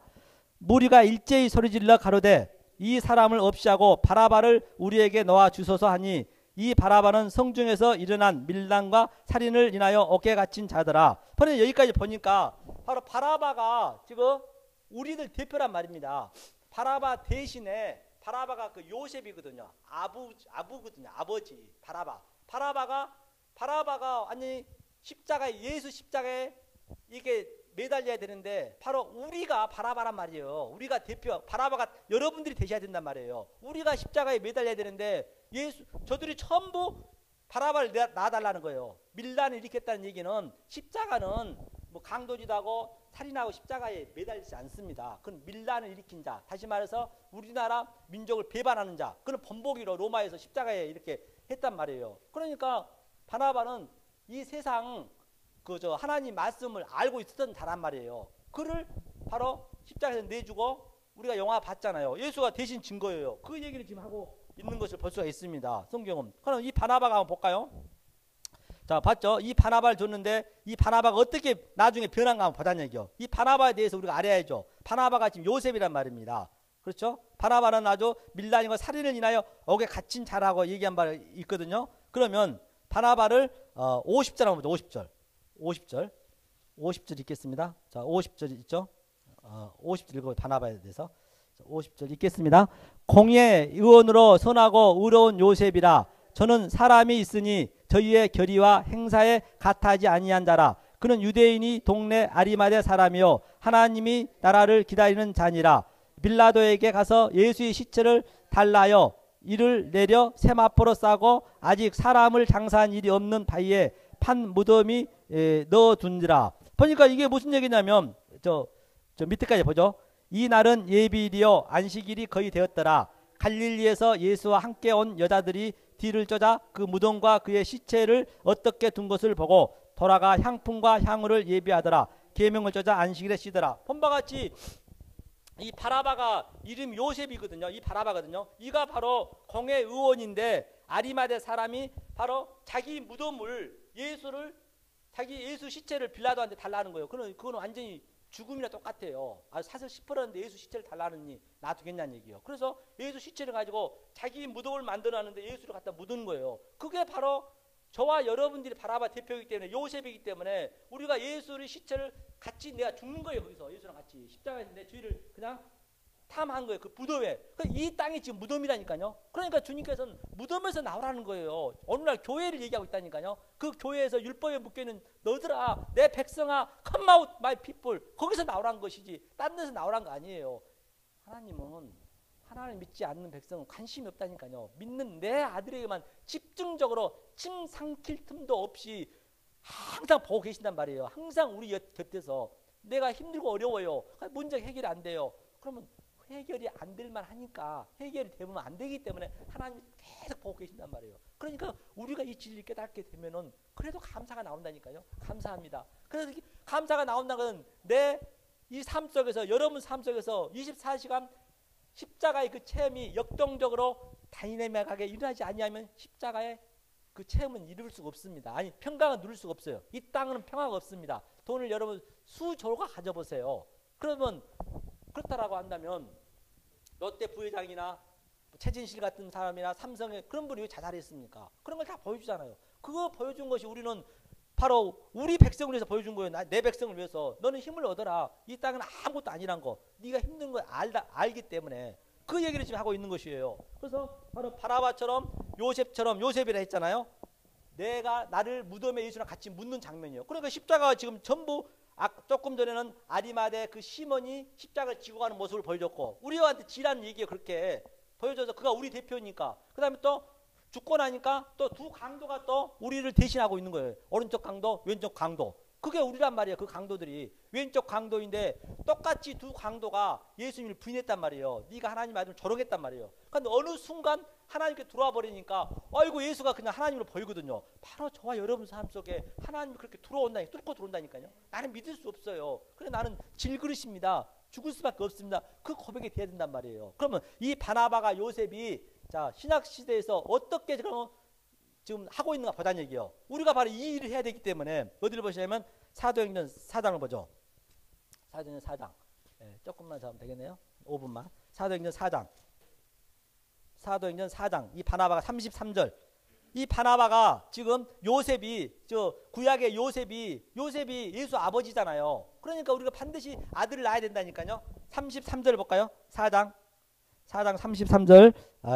Speaker 1: 무리가 일제히 소리질러 가로되 이 사람을 없이하고 바라바를 우리에게 놓아 주소서 하니 이 바라바는 성중에서 일어난 밀란과 살인을 인하여 옥에 갇힌 자더라. 그런데 여기까지 보니까 바로 바라바가 지금 우리들 대표란 말입니다. 바라바 대신에 바라바가 그 요셉이거든요. 아부거든요. 아버지 바라바가 아니 십자가에 예수 십자가에 이게 매달려야 되는데 바로 우리가 바라바란 말이에요. 우리가 대표 바라바가 여러분들이 되셔야 된단 말이에요. 우리가 십자가에 매달려야 되는데 저들이 전부 바라바를 놔달라는 거예요. 밀란을 일으켰다는 얘기는 십자가는 뭐 강도짓하고 살인하고 십자가에 매달리지 않습니다. 그건 밀란을 일으킨 자, 다시 말해서 우리나라 민족을 배반하는 자, 그는 본보기로 로마에서 십자가에 이렇게 했단 말이에요. 그러니까 바나바는 이 세상 그저 하나님 말씀을 알고 있었던 자란 말이에요. 그를 바로 십자가에서 내주고 우리가 영화 봤잖아요. 예수가 대신 진 거예요. 그 얘기를 지금 하고 있는 것을 볼 수가 있습니다. 성경은. 그럼 이 바나바가 한번 볼까요? 자, 봤죠? 이 바나바를 줬는데 이 바나바가 어떻게 나중에 변한가 한번 보자는 얘기요. 이 바나바에 대해서 우리가 알아야죠. 바나바가 지금 요셉이란 말입니다. 그렇죠? 바나바는 아주 밀란과 살인을 인하여 옥에 갇힌 자라고 얘기한 바 있거든요. 그러면 바나바를 50절 한번 보죠. 50절 읽겠습니다. 자, 50절 있죠? 50절 읽어 바나바에 대해서. 자, 50절 읽겠습니다. 공의 의원으로 선하고 의로운 요셉이라 저는 사람이 있으니 저희의 결의와 행사에 같하지 아니한 자라. 그는 유대인이 동네 아리마대 사람이요 하나님이 나라를 기다리는 자니라. 빌라도에게 가서 예수의 시체를 달라여 이를 내려 세마포로 싸고 아직 사람을 장사한 일이 없는 바위에 판 무덤이 넣어둔지라. 보니까 이게 무슨 얘기냐면 저 밑에까지 보죠. 이 날은 예비일이요 안식일이 거의 되었더라. 갈릴리에서 예수와 함께 온 여자들이 뒤를 쫓아 그 무덤과 그의 시체를 어떻게 둔 것을 보고 돌아가 향품과 향유를 예비하더라. 계명을 쫓아 안식일에 쉬더라. 본바 같이 이 바라바가 이름 요셉이거든요. 이 바라바거든요. 이가 바로 공의 의원인데 아리마대 사람이 바로 자기 무덤을 예수 시체를 빌라도한테 달라는 거예요. 그건 완전히 죽음이나 똑같아요. 사실 10%인데 예수 시체를 달라느니 놔두겠냐는 얘기예요. 그래서 예수 시체를 가지고 자기 무덤을 만들어놨는데 예수를 갖다 묻은 거예요. 그게 바로 저와 여러분들이 바라바 대표이기 때문에 요셉이기 때문에 우리가 예수의 시체를 같이 내가 죽는 거예요. 거기서 예수랑 같이 십자가에서 내 죄를 그냥 탐한 거예요. 그 무덤에. 이 땅이 지금 무덤이라니까요. 그러니까 주님께서는 무덤에서 나오라는 거예요. 어느 날 교회를 얘기하고 있다니까요. 그 교회에서 율법에 묶여있는 너들아 내 백성아 come out my people 거기서 나오라는 것이지 딴 데서 나오라는 거 아니에요. 하나님을 믿지 않는 백성은 관심이 없다니까요. 믿는 내 아들에게만 집중적으로 침 삼킬 틈도 없이 항상 보고 계신단 말이에요. 항상 우리 곁에서 내가 힘들고 어려워요. 문제 해결이 안 돼요. 그러면 해결이 안 될만 하니까 해결이 되면 안 되기 때문에 하나님이 계속 보고 계신단 말이에요. 그러니까 우리가 이 진리를 깨닫게 되면은 그래도 감사가 나온다니까요. 감사합니다. 그래서 감사가 나온다는 것은 내 이 삶 속에서 여러분 삶 속에서 24시간 십자가의 그 체험이 역동적으로 다이내믹하게 일어나지 아니하면 십자가의 그 체험은 이룰 수가 없습니다. 아니 평강은 누릴 수가 없어요. 이 땅은 평화가 없습니다. 돈을 여러분 수조가 가져보세요. 그러면 그렇다라고 한다면 롯데 부회장이나 최진실 같은 사람이나 삼성의 그런 분이 왜 자살했습니까? 그런 걸 다 보여주잖아요. 그거 보여준 것이 우리는 바로 우리 백성을 위해서 보여준 거예요. 내 백성을 위해서. 너는 힘을 얻어라. 이 땅은 아무것도 아니란 거. 네가 힘든 걸 알기 때문에 그 얘기를 지금 하고 있는 것이에요. 그래서 바로 바나바처럼 요셉처럼 요셉이라 했잖아요. 내가 나를 무덤에 예수랑 같이 묻는 장면이에요. 그러니까 십자가가 지금 전부 조금 전에는 아리마대 그 시몬이 십자가를 지고 가는 모습을 보여줬고 우리한테 지라는 얘기가 그렇게 보여줘서 그가 우리 대표니까 그 다음에 또 죽고 나니까 또 두 강도가 또 우리를 대신하고 있는 거예요. 오른쪽 강도 왼쪽 강도 그게 우리란 말이에요. 그 강도들이 왼쪽 강도인데 똑같이 두 강도가 예수님을 부인했단 말이에요. 네가 하나님 아들을 조롱했단 말이에요. 그런데 어느 순간 하나님께 들어와 버리니까 아이고 예수가 그냥 하나님으로 보이거든요. 바로 저와 여러분 삶 속에 하나님이 그렇게 들어온다니까 뚫고 들어온다니까요. 나는 믿을 수 없어요. 그래 나는 질그릇입니다. 죽을 수밖에 없습니다. 그 고백이 돼야 된단 말이에요. 그러면 이 바나바가 요셉이 자 신약 시대에서 어떻게 지금 하고 있는가 보자는 얘기예요. 우리가 바로 이 일을 해야 되기 때문에 어디를 보시냐면 사도행전 4장을 보죠. 사도행전 4장. 네, 조금만 더 하면 되겠네요. 5분만. 사도행전 4장. 사도행전 4장. 이 바나바가 33절. 이 바나바가 지금 요셉이 구약의 요셉이 예수 아버지잖아요. 그러니까 우리가 반드시 아들을 낳아야 된다니까요. 33절 볼까요? 4장 33절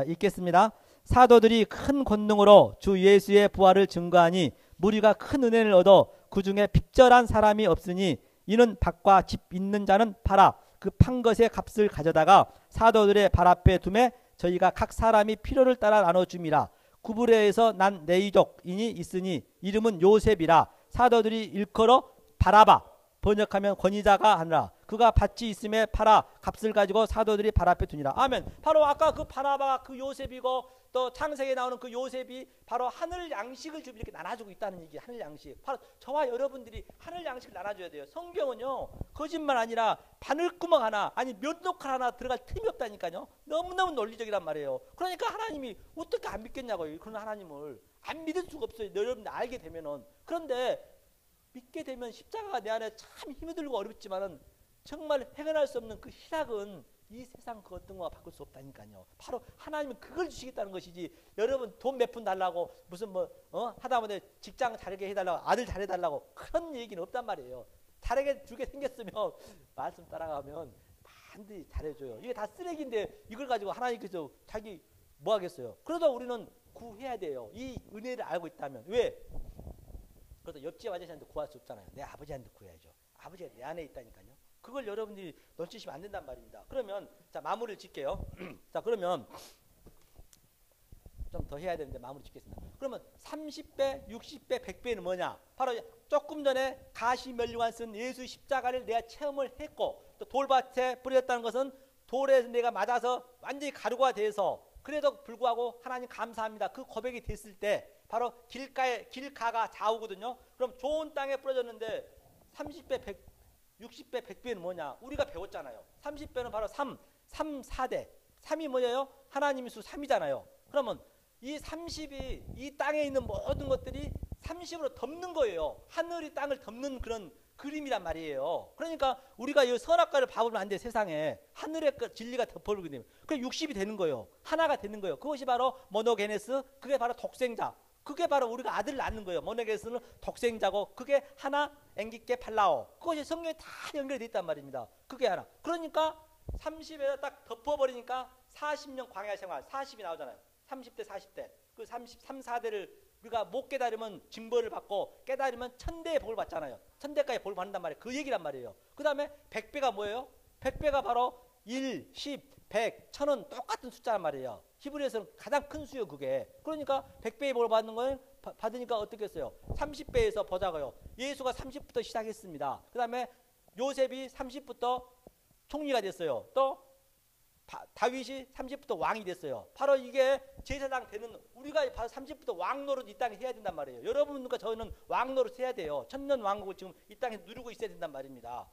Speaker 1: 읽겠습니다. 사도들이 큰 권능으로 주 예수의 부활을 증거하니 무리가 큰 은혜를 얻어 그 중에 핍절한 사람이 없으니 이는 밭과 집 있는 자는 팔아 그 판 것의 값을 가져다가 사도들의 발 앞에 두매 저희가 각 사람이 필요를 따라 나눠줌이라. 구브레에서 난 네이족인이 있으니 이름은 요셉이라. 사도들이 일컬어 바라바 번역하면 권위자가 하느라. 그가 밭이 있음에 팔아 값을 가지고 사도들이 발 앞에 두니라. 아멘. 바로 아까 그 바나바가 그 요셉이고 또 창세기에 나오는 그 요셉이 바로 하늘 양식을 좀 이렇게 나눠주고 있다는 얘기. 하늘 양식. 바로 저와 여러분들이 하늘 양식을 나눠줘야 돼요. 성경은요 거짓말 아니라 바늘구멍 하나 아니 면도칼 하나 들어갈 틈이 없다니까요. 너무너무 논리적이란 말이에요. 그러니까 하나님이 어떻게 안 믿겠냐고요. 그런 하나님을 안 믿을 수가 없어요. 여러분들 알게 되면은. 그런데 믿게 되면 십자가가 내 안에 참 힘이 들고 어렵지만은 정말 해결할 수 없는 그 희락은 이 세상 그 어떤 거와 바꿀 수 없다니까요. 바로 하나님은 그걸 주시겠다는 것이지. 여러분 돈 몇 푼 달라고 무슨 하다못해 직장 잘하게 해달라고 아들 잘해달라고 그런 얘기는 없단 말이에요. 잘하게 주게 생겼으면 말씀 따라가면 반드시 잘해줘요. 이게 다 쓰레기인데 이걸 가지고 하나님께서 자기 뭐 하겠어요. 그러다 우리는 구해야 돼요. 이 은혜를 알고 있다면. 왜? 그래서 옆집 아저씨한테 구할 수 없잖아요. 내 아버지한테 구해야죠. 아버지가 내 안에 있다니까요. 그걸 여러분들이 놓치시면 안 된단 말입니다. 그러면 자 마무리를 짓게요. 자 그러면 좀 더 해야 되는데 마무리 짓겠습니다. 그러면 30배, 60배, 100배는 뭐냐? 바로 조금 전에 가시면류관 쓴 예수 십자가를 내가 체험을 했고 또 돌밭에 뿌렸다는 것은 돌에 내가 맞아서 완전히 가루가 돼서 그래도 불구하고 하나님 감사합니다. 그 고백이 됐을 때 바로 길가가 좌우거든요. 그럼 좋은 땅에 뿌려졌는데 30배, 60배, 100배는 뭐냐? 우리가 배웠잖아요. 30배는 바로 3, 4대. 3이 뭐예요? 하나님의 수 3이잖아요. 그러면 이 30이 이 땅에 있는 모든 것들이 30으로 덮는 거예요. 하늘이 땅을 덮는 그런 그림이란 말이에요. 그러니까 우리가 이 선악과를 봐보면 안 돼. 세상에 하늘의 진리가 덮어버리거든요. 그게 60이 되는 거예요. 하나가 되는 거예요. 그것이 바로 모노게네스. 그게 바로 독생자. 그게 바로 우리가 아들을 낳는 거예요. 모노게네스는 독생자고 그게 하나 엥기께 팔라오. 그것이 성경에 다 연결이 돼 있단 말입니다. 그게 하나. 그러니까 30에다 딱 덮어버리니까 40년 광야 생활 40이 나오잖아요. 30대 40대 그 33, 4대를 우리가 못 깨달으면 징벌을 받고 깨달으면 천대의 복을 받잖아요. 천대까지 복을 받는단 말이에요. 그 얘기란 말이에요. 그 다음에 100배가 뭐예요? 100배가 바로 1, 10, 100, 1000은 똑같은 숫자란 말이에요. 히브리에서는 가장 큰 수요 그게. 그러니까 100배의 복을 받는 거는 받으니까 어떻게 했어요? 30배에서 보자고요. 예수가 30부터 시작했습니다. 그 다음에 요셉이 30부터 총리가 됐어요. 또 다윗이 30부터 왕이 됐어요. 바로 이게 제사장 되는 우리가 바로 30부터 왕 노릇 이 땅에 해야 된단 말이에요. 여러분과 저는 왕 노릇 해야 돼요. 천년 왕국을 지금 이 땅에 누리고 있어야 된단 말입니다.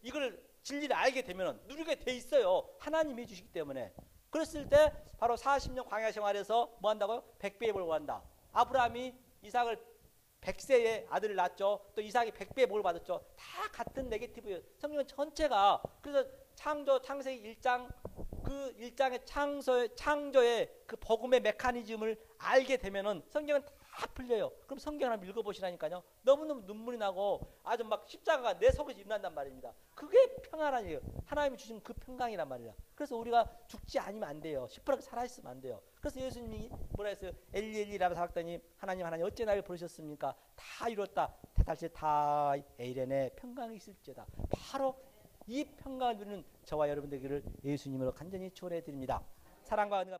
Speaker 1: 이걸 진리를 알게 되면 누리게 돼 있어요. 하나님이 해주시기 때문에. 그랬을 때 바로 40년 광야 생활에서 뭐 한다고요? 100배의 복을 받는다. 아브라함이 이삭을 100세에 아들을 낳았죠. 또 이삭이 100배의 복을 받았죠. 다 같은 네게티브예요. 성경 전체가. 그래서 창세기 1장 그 1장의 창조의 그 복음의 메커니즘을 알게 되면은 성경은 다 풀려요. 그럼 성경 한번 읽어보시라니까요. 너무너무 눈물이 나고 아주 막 십자가가 내 속에서 일어난단 말입니다. 그게 평안이에요. 하나님이 주신 그 평강이란 말이야. 그래서 우리가 죽지 않으면 안 돼요. 시퍼렇게 살아있으면 안 돼요. 그래서 예수님이 뭐라 했어요? 엘리 엘리 라고 하더니 하나님 어째 나를 부르셨습니까? 다 이뤘다. 대달시 다 에이렌의 평강이 있을지다. 바로 이 평강을 누리는 저와 여러분들에게를 예수님으로 간절히 축원해 드립니다. 사랑과 은혜가